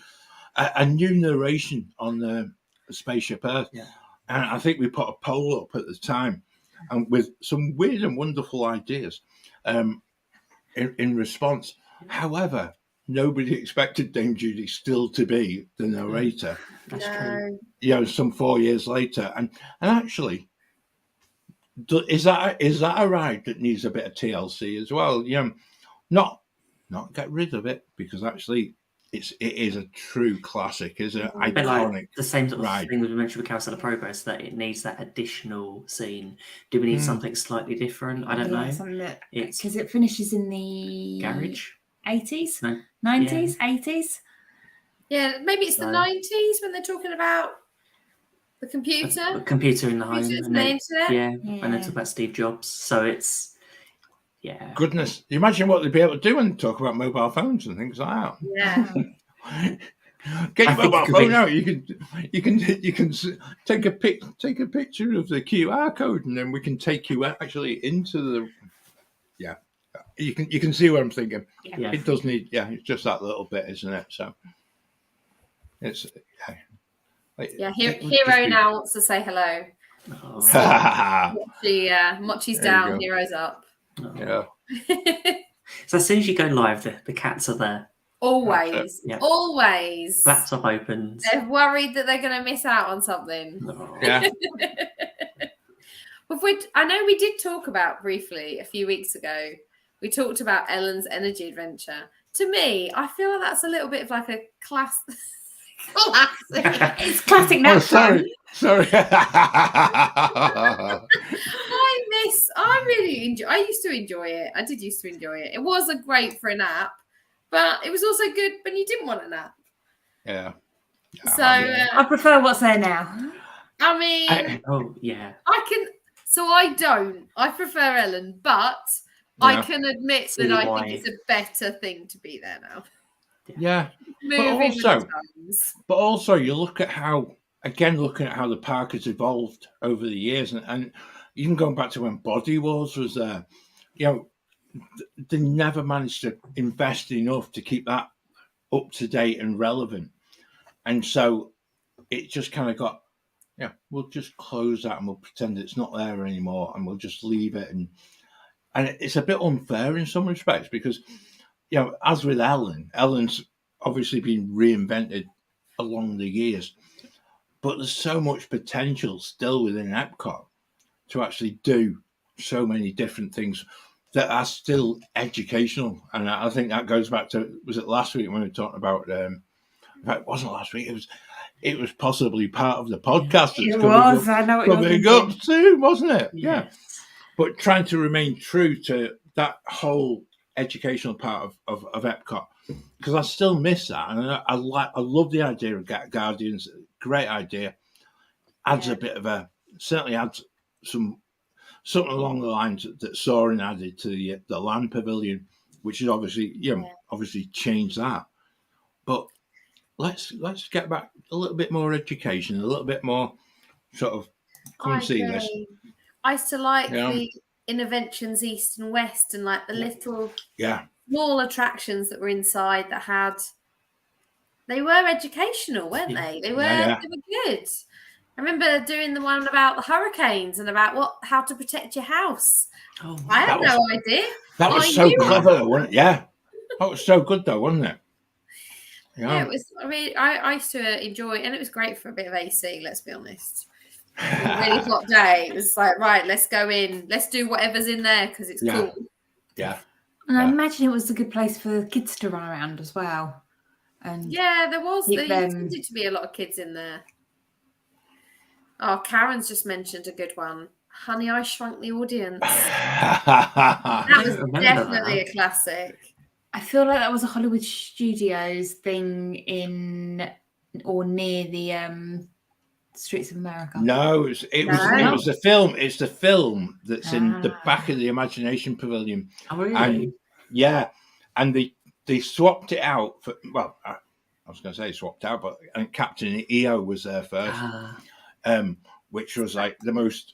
narration on the Spaceship Earth. Yeah. And I think we put a poll up at the time, and with some weird and wonderful ideas in response. However, nobody expected Dame Judy still to be the narrator. That's true. Some 4 years later. And actually, is that a ride that needs a bit of TLC as well? Not get rid of it, because actually it is a true classic, is an iconic. Like the same sort of ride. thing we mentioned with Carousel of Progress, that it needs that additional scene. Do we need something slightly different? I don't know. Something that, because it finishes in the garage 80s, No. 90s, 80s. Yeah, maybe it's the 90s when they're talking about the computer. A computer in the home. Computers And and the then, internet. and then talk about Steve Jobs. So it's Goodness, you imagine what they'd be able to do and talk about mobile phones and things like that. Yeah. Get your mobile phone out. You can take a picture of the QR code, and then we can take you actually into the. Yeah, you can see what I'm thinking. Yeah. It does need. Yeah, it's just that little bit, isn't it? So it's. Hero now wants to say hello. Mochi's down, Hero's up. Yeah. So as soon as you go live, the cats are there. Always. Always. Laptop opens. They're worried that they're going to miss out on something. Oh. Yeah. I know we did talk about briefly a few weeks ago. We talked about Ellen's Energy Adventure. To me, I feel like that's a little bit of like a classic. It's classic now. Oh, sorry. I used to enjoy it. I did used to enjoy it. It wasn't great for a nap, but it was also good when you didn't want a nap. Yeah. So I prefer what's there now. I mean, I don't. I prefer Ellen, but I can admit that I think it's a better thing to be there now. Yeah. But also you looking at how the park has evolved over the years, and even going back to when Body Wars was there, they never managed to invest enough to keep that up to date and relevant. And so it just kind of got, we'll just close that and we'll pretend it's not there anymore, and we'll just leave it. And it's a bit unfair in some respects, because, as with Ellen's obviously been reinvented along the years, but there's so much potential still within Epcot to actually do so many different things that are still educational. And I think that goes back to, was it last week when we were talking about, in fact, it wasn't last week, it was possibly part of the podcast. Coming up soon, wasn't it? Yeah. But trying to remain true to that whole educational part of Epcot, because I still miss that, and I love the idea of Guardians. Great idea. Adds a bit of certainly adds something along the lines that Soarin' added to the land pavilion, which is obviously changed that. But let's get back a little bit more education, a little bit more sort of come and see this. I used to like the Interventions East and West, and like the little small attractions that were inside that they were educational, weren't they? They were good. I remember doing the one about the hurricanes and about how to protect your house. Oh, I had no idea. That was so clever, wasn't it? Yeah. That was so good though, wasn't it? Yeah, it was. I mean, I used to enjoy it, and it was great for a bit of AC, let's be honest. It was a really hot day. It was like, right, let's go in. Let's do whatever's in there because it's cool. Yeah. And I imagine it was a good place for kids to run around as well. And there was. There tended to be a lot of kids in there. Oh, Karen's just mentioned a good one. Honey, I Shrunk the Audience. That was definitely a classic. I feel like that was a Hollywood Studios thing in or near the Streets of America. No, it was the film. It's the film that's in the back of the Imagination Pavilion. Oh, really? And they swapped it out for. Well, I was going to say swapped out, but Captain EO was there first, which was like the most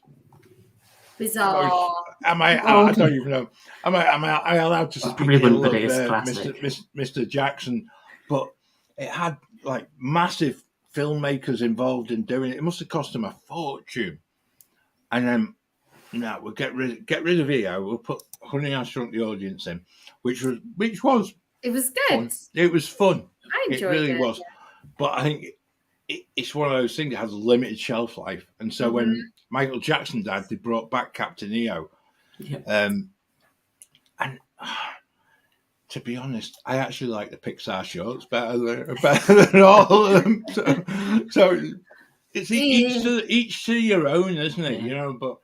Bizarre. Am I? I don't even know. Am I allowed to speak ill of Mr. Jackson? But it had like massive filmmakers involved in doing it. It must have cost them a fortune. And then no, we'll get rid of EO. We'll put Honey, I Shrunk the Audience in, which was it was good. Fun. It was fun. I enjoyed it. Really was. Yeah. But I think it's one of those things that has a limited shelf life. And so when Michael Jackson died, they brought back Captain EO. Yeah. And to be honest, I actually like the Pixar shorts better than all of them. So it's each to your own, isn't it? You know, but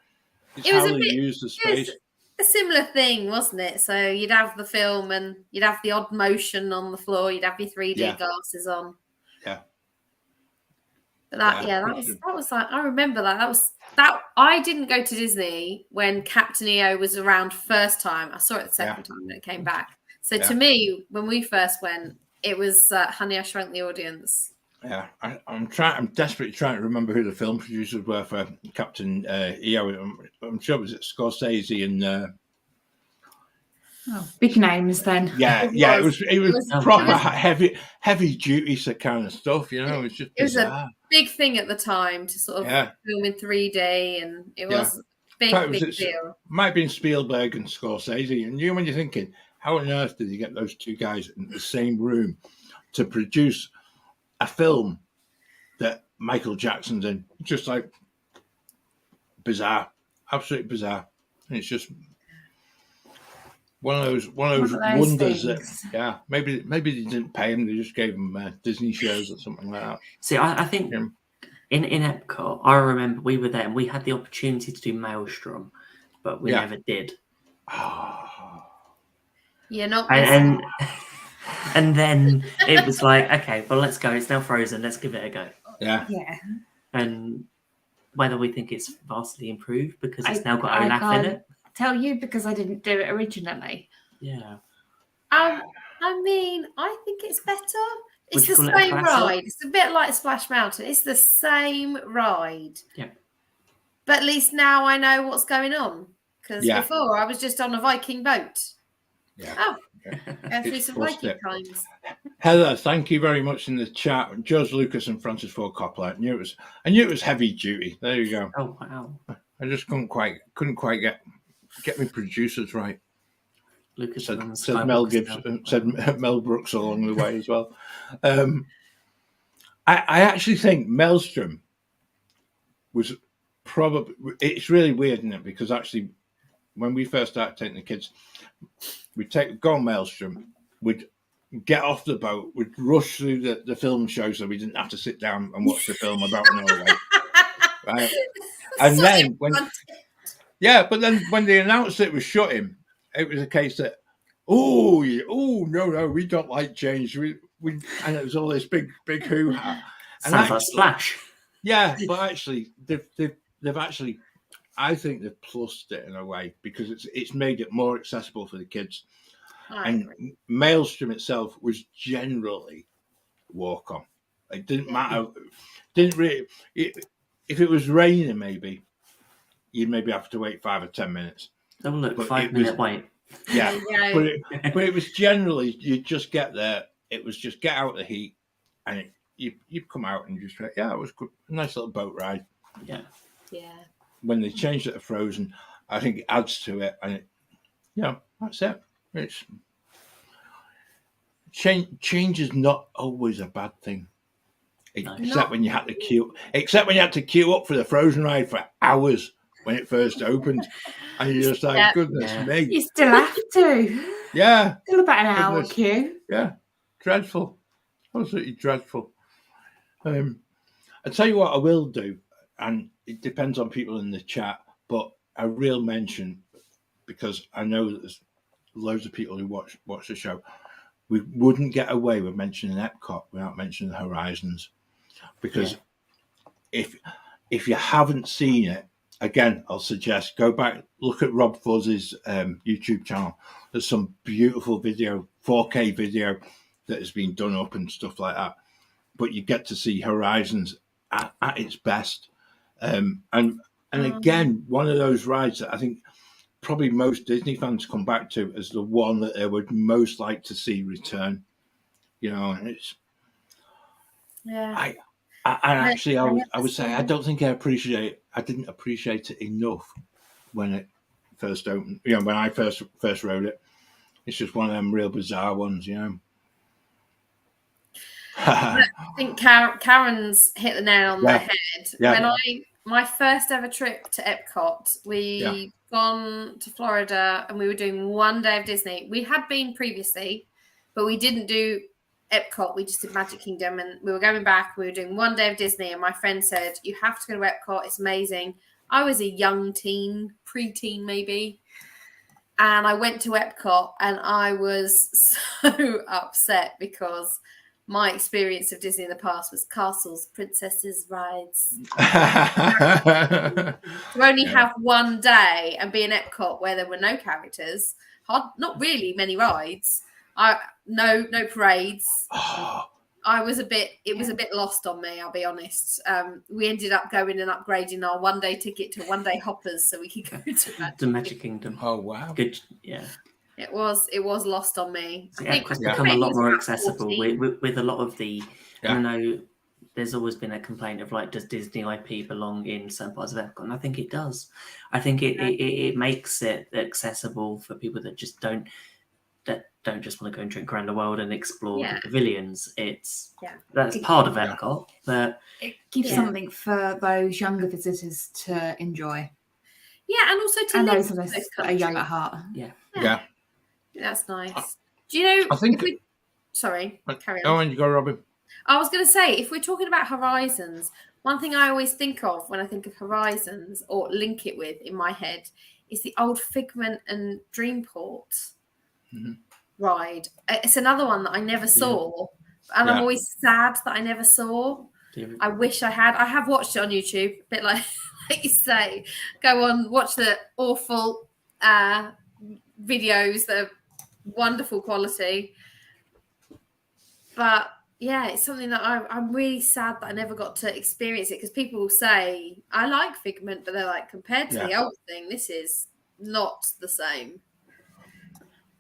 it's how they use the space. A similar thing, wasn't it? So you'd have the film and you'd have the odd motion on the floor. You'd have your 3D glasses on. Yeah. But that was like, I remember that. I didn't go to Disney when Captain EO was around first time. I saw it the second time when it came back. So to me, when we first went, it was Honey, I Shrunk the Audience. Yeah, I'm desperately trying to remember who the film producers were for Captain EO. I'm sure it was Scorsese and. Big names then. Yeah, it was proper heavy duty kind of stuff. You know, it was a big thing at the time to sort of film in 3D, and it was big deal. Might have been Spielberg and Scorsese, and when you're thinking, how on earth did you get those two guys in the same room to produce a film that Michael Jackson's in? Just like bizarre, absolutely bizarre. And it's just one of those wonders things. That maybe they didn't pay him, they just gave him Disney shows or something like that. See, I think in Epcot, I remember we were there and we had the opportunity to do Maelstrom, but we never did. You're not and then it was like, okay, well, let's go. It's now frozen. Let's give it a go. Yeah. And whether we think it's vastly improved because it's now got Olaf in it. Tell you because I didn't do it originally. Yeah. I mean, I think it's better. It's the same ride. It's a bit like Splash Mountain. It's the same ride. Yeah. But at least now I know what's going on. Because before I was just on a Viking boat. Yeah. Oh. Go through some Viking times. Heather, thank you very much in the chat. George Lucas and Francis Ford Coppola. I knew it was heavy duty. There you go. Oh wow. I just couldn't quite get my producers right. Lucas said Mel Gibson, said Mel Brooks along the way as well. I actually think Maelstrom was probably. It's really weird, isn't it? Because actually, when we first started taking the kids, we'd go on Maelstrom, we'd get off the boat, we'd rush through the film show so we didn't have to sit down and watch the film about Norway. Right? And then but then when they announced it was shutting, it was a case that, no, we don't like change. We and it was all this big hoo-ha. Sounds like Splash. Yeah, but actually they've actually, I think they've plussed it in a way because it's made it more accessible for the kids. And Maelstrom itself was generally walk on. It didn't matter. Didn't really. If it was raining, maybe you'd maybe have to wait 5 or 10 minutes. Oh look, 5-minute wait. Yeah, but it was generally you'd just get there. It was just get out the heat, and you'd come out and just it was good, a nice little boat ride. Yeah. When they changed it to Frozen, I think it adds to it, and that's it. It's change is not always a bad thing, except when you had to queue up for the Frozen ride for hours when it first opened, and you're just like, goodness me, you still have to. Yeah, still about an hour queue. Yeah, dreadful, absolutely dreadful. I tell you what, I will do, and it depends on people in the chat, but a real mention, because I know that there's loads of people who watch the show. We wouldn't get away with mentioning Epcot without mentioning Horizons, because if you haven't seen it, again, I'll suggest go back, look at Rob Fuzz's YouTube channel. There's some beautiful video, 4K video that has been done up and stuff like that. But you get to see Horizons at its best. And And again, one of those rides that I think probably most Disney fans come back to as the one that they would most like to see return. And it's I actually I would say I don't think I didn't appreciate it enough when it first opened. When I first rode it. It's just one of them real bizarre ones, I think Karen's hit the nail on the head. Yeah. When my first ever trip to Epcot, we gone to Florida and we were doing one day of Disney. We had been previously, but we didn't do Epcot. We just did Magic Kingdom, and we were going back. We were doing one day of Disney, and my friend said, "You have to go to Epcot. It's amazing." I was a young teen, preteen maybe. And I went to Epcot and I was so upset because my experience of Disney in the past was castles, princesses, rides. To only have one day and be in Epcot where there were no characters, not really many rides, no parades. It was a bit lost on me, I'll be honest. We ended up going and upgrading our one-day ticket to one-day hoppers so we could go to Magic Kingdom. Oh wow! Good, yeah. It was lost on me. I think it's become a lot more accessible with a lot of the. I know there's always been a complaint of does Disney IP belong in some parts of Epcot? And I think it does. I think it makes it accessible for people that just don't just want to go and drink around the world and explore the pavilions. That's part of Epcot, but it gives something for those younger visitors to enjoy. Yeah, and also to live those that are young at heart. Yeah. That's nice. Do you know? I think. Sorry, carry on. Oh, and you go, Robin. I was going to say, if we're talking about Horizons, one thing I always think of when I think of Horizons or link it with in my head is the old Figment and Dreamport ride. It's another one that I never saw, and I'm always sad that I never saw. I wish I had. I have watched it on YouTube, a bit like you say. Go on, watch the awful videos that are wonderful quality. But yeah, it's something that I'm really sad that I never got to experience it, because people will say, I like Figment, but they're like, compared to the old thing, this is not the same.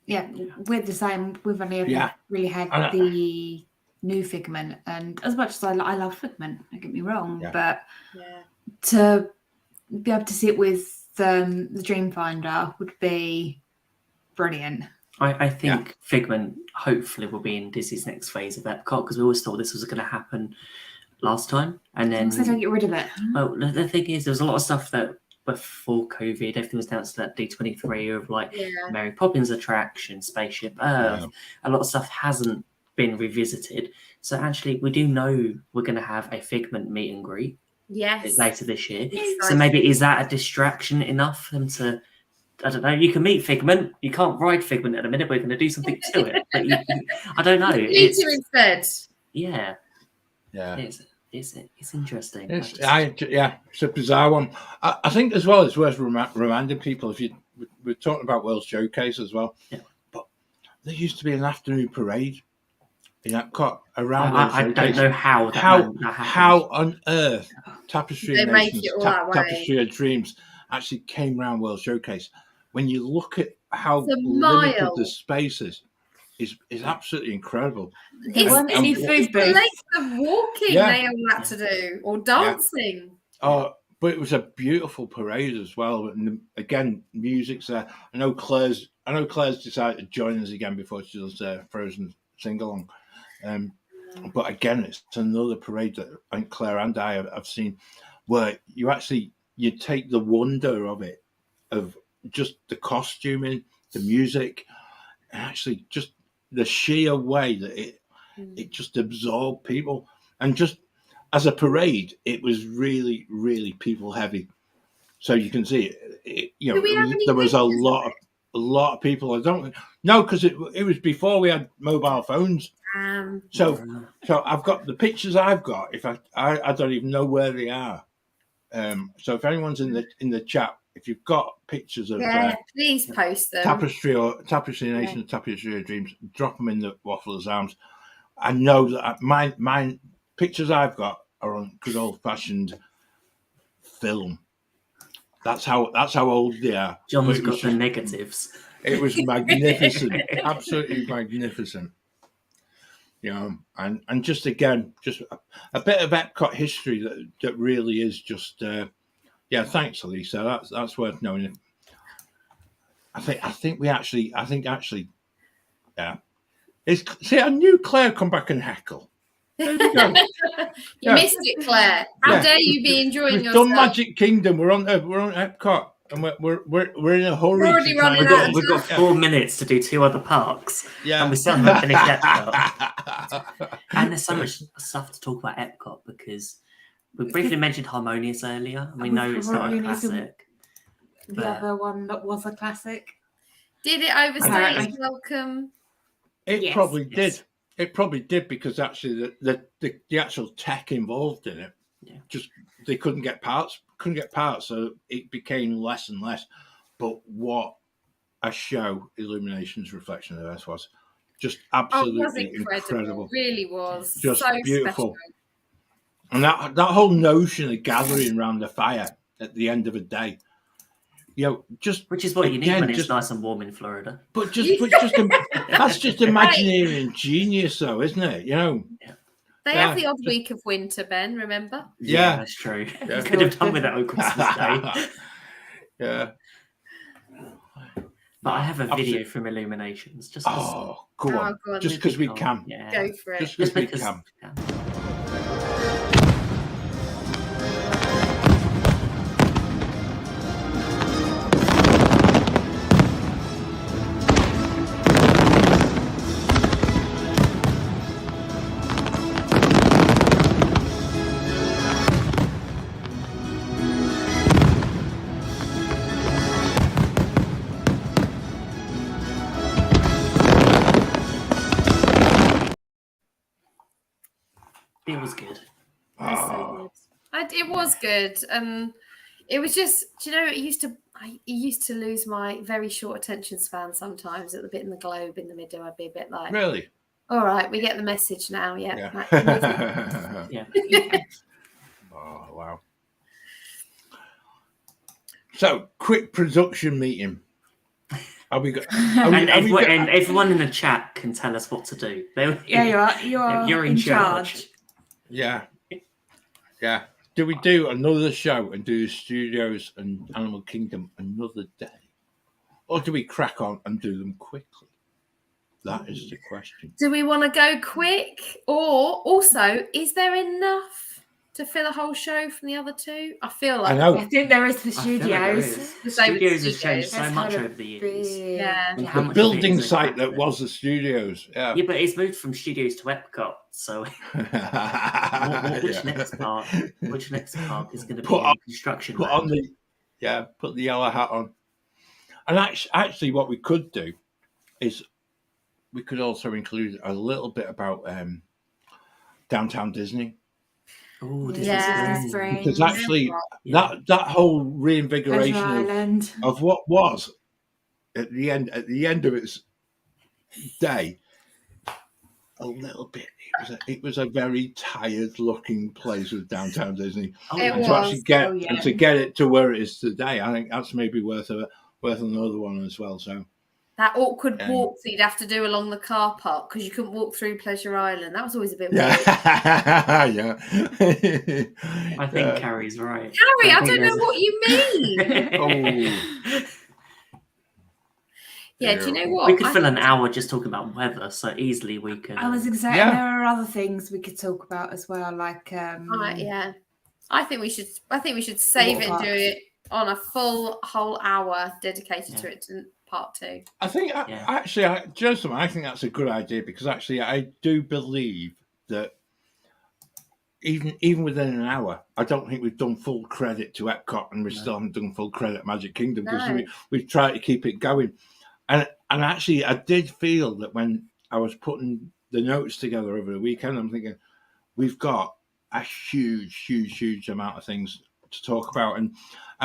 Yeah, we're the same. We've only ever really had the new Figment, and as much as I love Figment, don't get me wrong, but to be able to sit with the Dreamfinder would be brilliant. I think Figment hopefully will be in Disney's next phase of Epcot, because we always thought this was going to happen last time, and then so don't get rid of it. Well, the thing is, there was a lot of stuff that before COVID, everything was down to that D23 of Mary Poppins attraction, Spaceship Earth. A lot of stuff hasn't been revisited. So actually, we do know we're going to have a Figment meet and greet later this year. So maybe is that a distraction enough for them to? I don't know. You can meet Figment. You can't ride Figment at a minute. We're going to do something to it. But I don't know. Meet him instead. Yeah. Yeah. It's interesting. It's a bizarre one. I think as well, it's worth reminding people, if we're talking about World Showcase as well, but there used to be an afternoon parade in Epcot around World Showcase. I don't know how that happened. How on earth Tapestry they make Nations, it all that way. Tapestry of Dreams actually came around World Showcase. When you look at how limited the space is absolutely incredible. It's any food booth. Length of walking they all had to do, or dancing. Oh, but it was a beautiful parade as well. And again, music's there. I know Claire's decided to join us again before she does Frozen sing-along. But again, it's another parade that I think Claire and I have seen, where you take the wonder of it, of just the costuming, the music, and actually just the sheer way that it just absorbed people. And just as a parade, it was really, really people heavy. So you can see there was a lot of people. I don't know, because it was before we had mobile phones. So I've got the pictures I've got. If I don't even know where they are. So if anyone's in the chat, if you've got pictures of please post them. Tapestry Nation, Tapestry of Dreams, drop them in the Waffler's arms. I know that my pictures I've got are on good old fashioned film. That's how old they are. John's got the negatives. It was magnificent, absolutely magnificent. And just again, just a bit of Epcot history that really is just. Thanks, Elisa. That's worth knowing. I think actually. Yeah. See, I knew Claire come back and heckle. There we go. You missed it, Claire. How dare you be enjoying We've yourself? done Magic Kingdom. We're on Epcot, and we're in a hurry. We're already running out. We've got 4 minutes to do 2 other parks. Yeah, and we still haven't finished Epcot. And there's so much stuff to talk about Epcot because we briefly mentioned Harmonious earlier. And we know it's not a classic. The other one that was a classic. Did it overstay its welcome? It probably did. It probably did because actually the actual tech involved in it, just they couldn't get parts, so it became less and less. But what a show Illuminations Reflection of Earth was. Just absolutely incredible. It really was. Just so beautiful. Special. And that whole notion of gathering around the fire at the end of a day. Which is what you need when it's nice and warm in Florida. But that's just Imagineering genius, though, isn't it? They have the odd week of winter, Ben. Remember? Yeah, that's true. Yeah. You could have done with that on Christmas Day. Yeah. But I have a video from Illuminations. Just go on. Just because we can. Yeah. Go for it. Just because we can. It was good. So good. It was good. It was just, I used to lose my very short attention span sometimes at the bit in the globe in the middle. I'd be a bit like, really? All right, we get the message now. Yeah. Oh, wow. So, quick production meeting. Everyone in the chat can tell us what to do. You're in charge. Yeah. Do we do another show and do Studios and Animal Kingdom another day? Or do we crack on and do them quickly? That is the question. Do we want to go quick? Or also, is there enough to fill a whole show from the other two? I feel like I think there is for Studios. The Studios has changed so much over the years. Yeah. The building site that was the Studios. Yeah, but it's moved from Studios to Epcot. So which next park is going to be in construction? Put the yellow hat on. And actually what we could do is we could also include a little bit about Downtown Disney. Oh, Spring. Because actually, that whole reinvigoration of what was at the end of its day, a little bit. It was a very tired looking place with Downtown Disney. And to get it to where it is today, I think that's maybe worth another one as well. So. That awkward walk that you'd have to do along the car park because you couldn't walk through Pleasure Island. That was always a bit weird. Yeah. I think Carrie's right. Carrie, I don't know what you mean. Yeah, do you know what? We could fill an hour just talking about weather, so easily we can. I was exactly. Yeah. There are other things we could talk about as well, like. Yeah, I think we should save it and do it on a whole hour dedicated to it. Part 2. I think Joseph, I think that's a good idea because actually I do believe that even within an hour, I don't think we've done full credit to Epcot and we still haven't done full credit Magic Kingdom because we've tried to keep it going. And actually I did feel that when I was putting the notes together over the weekend, I'm thinking we've got a huge amount of things to talk about. And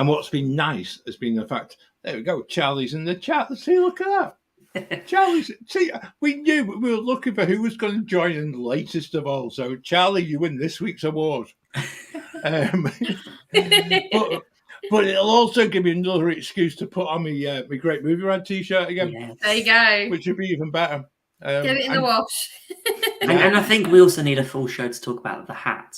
what's been nice has been the fact, there we go, Charlie's in the chat. See, look at that. Charlie's, see, we knew we were looking for who was going to join in the latest of all. So, Charlie, you win this week's award. But But it'll also give me another excuse to put on my my Great Movie Rad t-shirt again. Yes. There you go. Which would be even better. Get it in the wash. And I think we also need a full show to talk about the hat.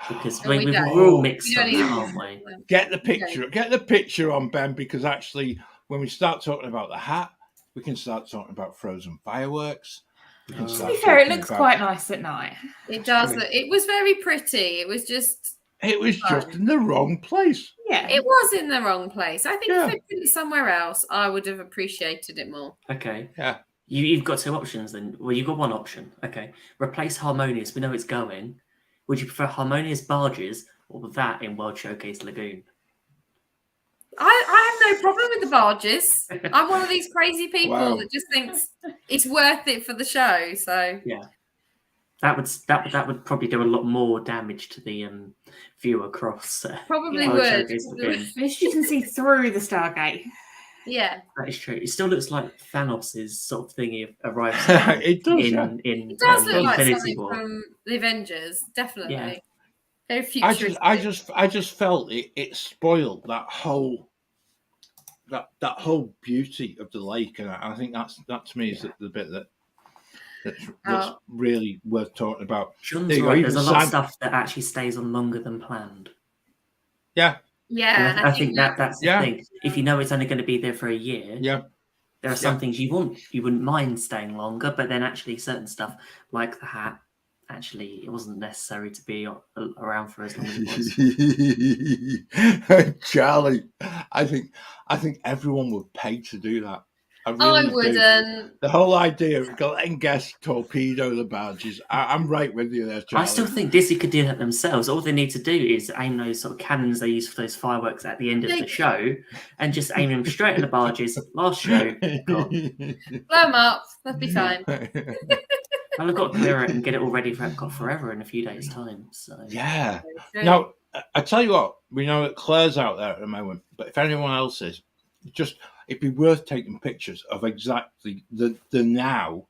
Because we're all mixed up, aren't we? Get the picture on, Ben, because actually when we start talking about the hat, we can start talking about frozen fireworks. To be fair, it looks quite nice at night. It does. It was very pretty. It was just in the wrong place. Yeah, it was in the wrong place. I think if it put it somewhere else, I would have appreciated it more. Okay. Yeah. You've got two options then. Well, you've got one option. Okay. Replace Harmonious. We know it's going. Would you prefer Harmonious barges or that in World Showcase Lagoon? I have no problem with the barges. I'm one of these crazy people that just thinks it's worth it for the show. So yeah, that would probably do a lot more damage to the view across. Probably would. At least you can see through the Stargate. Yeah, that is true. It still looks like Thanos' sort of thingy arrives. It does. It does look like something from the Avengers. Definitely. Yeah. Very futuristic. I just felt it spoiled that whole beauty of the lake, and I think that to me is the bit that's really worth talking about. John's right. There's a lot of stuff that actually stays on longer than planned. Yeah. Yeah, and I think that's the thing. If you know it's only going to be there for a year, there are some things you wouldn't mind staying longer, but then actually certain stuff like the hat. Actually, it wasn't necessary to be around for as long as it was. Charlie, I think everyone would pay to do that. I wouldn't. The whole idea of letting guests torpedo the barges. I'm right with you there, Charlie. I still think Disney could do that themselves. All they need to do is aim those sort of cannons they use for those fireworks at the end of the show and just aim them straight at the barges. Last show. Blow them up. That'd be fine. Well, I've got to clear it and get it all ready for Epcot Forever in a few days' time. So yeah. Now, I tell you what, we know that Claire's out there at the moment, but if anyone else is, it'd be worth taking pictures of exactly the now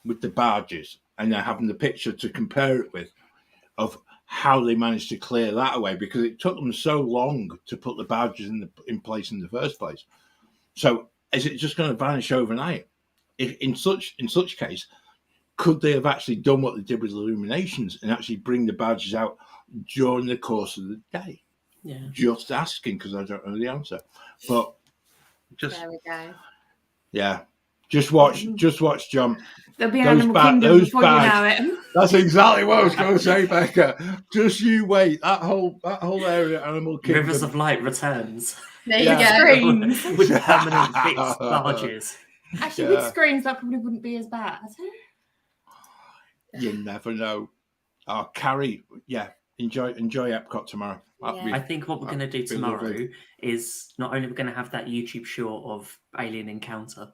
with the barges and then having the picture to compare it with of how they managed to clear that away, because it took them so long to put the barges in place in the first place. So is it just going to vanish overnight? If in such case, could they have actually done what they did with illuminations and actually bring the badges out during the course of the day? Yeah. Just asking, because I don't know the answer. But there we go. Yeah. Just watch, John. There'll be Animal Kingdom before you know it. That's exactly what I was going to say, Becca. Just you wait. That whole area, Animal Kingdom. Rivers of Light returns. There you go. With permanent fixed barges. Actually, with screens, that probably wouldn't be as bad. You never know. Oh, Carrie, enjoy Epcot tomorrow. I think what we're going to do tomorrow is not only we're going to have that YouTube short of Alien Encounter,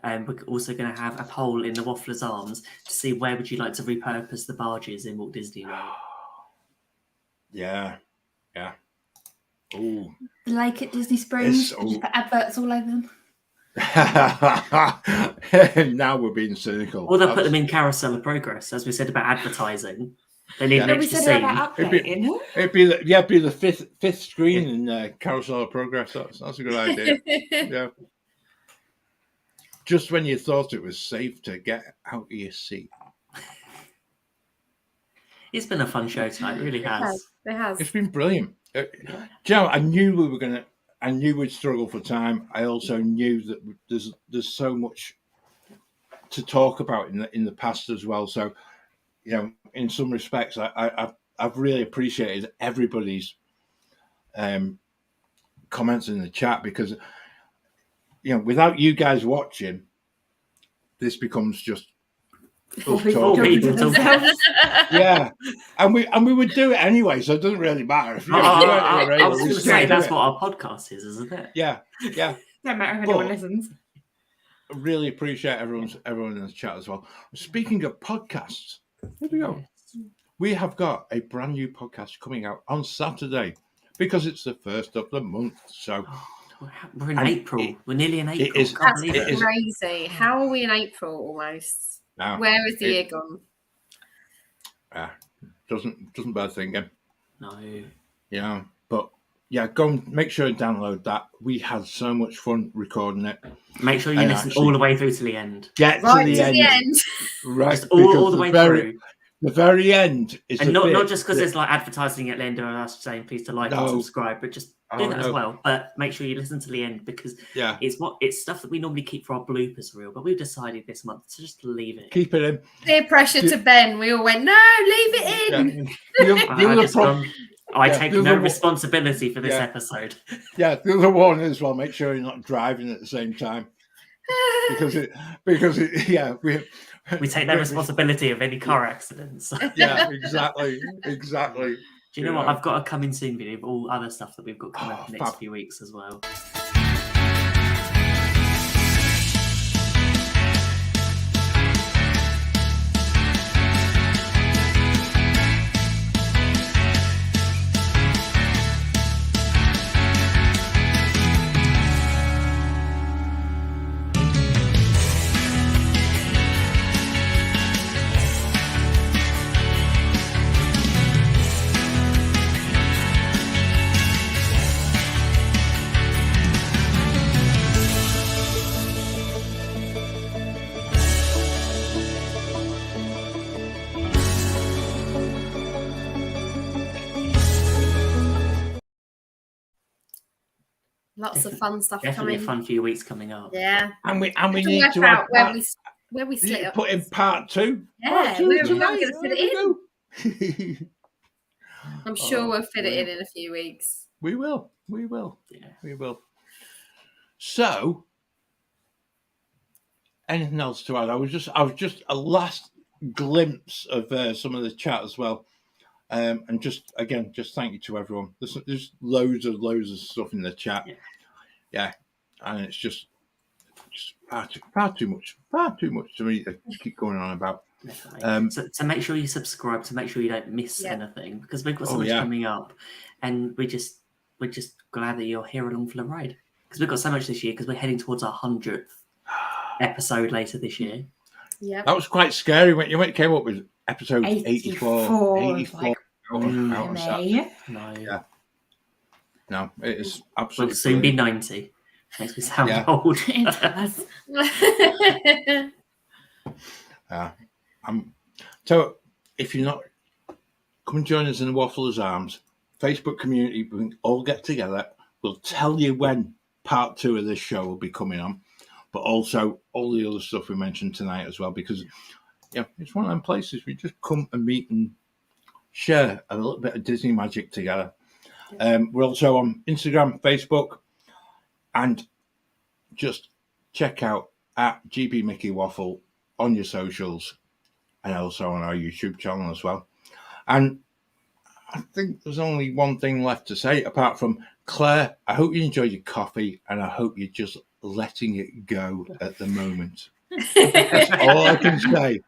we're also going to have a poll in the Waffler's Arms to see where would you like to repurpose the barges in Walt Disney World. Yeah. Oh, the lake at Disney Springs. Just put adverts all over them. Now we're being cynical. Or they'll put them in Carousel of Progress, as we said about advertising. They need an extra scene. It'd be the fifth screen in Carousel of Progress. That's a good idea. Yeah. Just when you thought it was safe to get out of your seat. It's been a fun show tonight. It really has. It has. It's been brilliant. Joe, I knew we'd struggle for time. I also knew that there's so much to talk about in the past as well. So, in some respects, I've really appreciated everybody's comments in the chat, because without you guys watching, this becomes just us talking. Yeah, and we would do it anyway, so it doesn't really matter. I was going to say that's what our podcast is, isn't it? Yeah. Don't matter if anyone listens. I really appreciate everyone in the chat as well. Speaking of podcasts, here we go. We have got a brand new podcast coming out on Saturday because it's the first of the month. So we're in April. We're nearly in April. That's crazy. How are we in April almost? No, where is the year gone? Doesn't bear thinking. No. Yeah, but yeah, go and make sure and download that. We had so much fun recording it. Make sure you listen all the way through to the end. Get right to the end. Right, just all the way through. The very end is and not just because there's like advertising at the end of us saying please to like and subscribe, but just do that as well. But make sure you listen to the end because it's stuff that we normally keep for our bloopers reel, but we've decided this month to just leave it. Keep it in. Peer pressure to Ben. We all went, no, leave it in. I take no responsibility for this episode. Yeah, the other one as well. Make sure you're not driving at the same time. because we take no responsibility of any car accidents. Yeah, exactly. Do you know what? I've got a coming soon video of all other stuff that we've got coming up in the next few weeks as well. Lots of fun stuff Definitely coming. A fun few weeks coming up. Yeah, and we need to out where we split up. Put in part 2. Yeah, we're going to fit it in. I'm sure we'll fit it in a few weeks. We will. Yeah, we will. So, anything else to add? I was just a last glimpse of some of the chat as well. And just thank you to everyone. There's loads of stuff in the chat. Yeah. And it's just far too much to me to keep going on about. So make sure you subscribe to make sure you don't miss anything because we've got so much coming up, and we're just glad that you're here along for the ride because we've got so much this year because we're heading towards our 100th episode later this year. Yeah, that was quite scary when you came up with episode 84. 84. Like, No, it is absolutely. We'll soon be 90. Makes me sound old. It does. So if you're not, come and join us in the Waffler's Arms Facebook community. We can all get together. We'll tell you when part 2 of this show will be coming on, but also all the other stuff we mentioned tonight as well, because it's one of them places we just come and meet and share a little bit of Disney magic together. We're also on Instagram, Facebook, and just check out at GB Mickey Waffle on your socials and also on our YouTube channel as well. And I think there's only one thing left to say apart from Claire, I hope you enjoyed your coffee and I hope you're just letting it go at the moment. That's all I can say.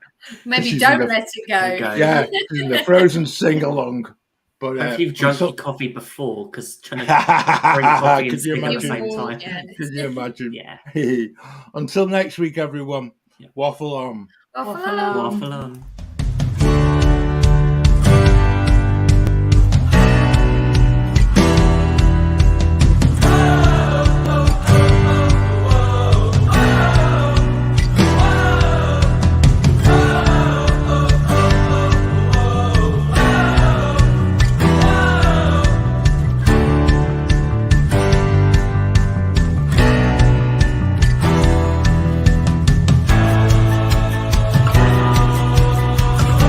Maybe don't let it go. Yeah, in the Frozen sing-along. But if you've drunk your coffee before, because trying to drink coffee and sing at the same time. Can you imagine? Yeah. Until next week, everyone. Waffle on. Waffle on. Waffle on.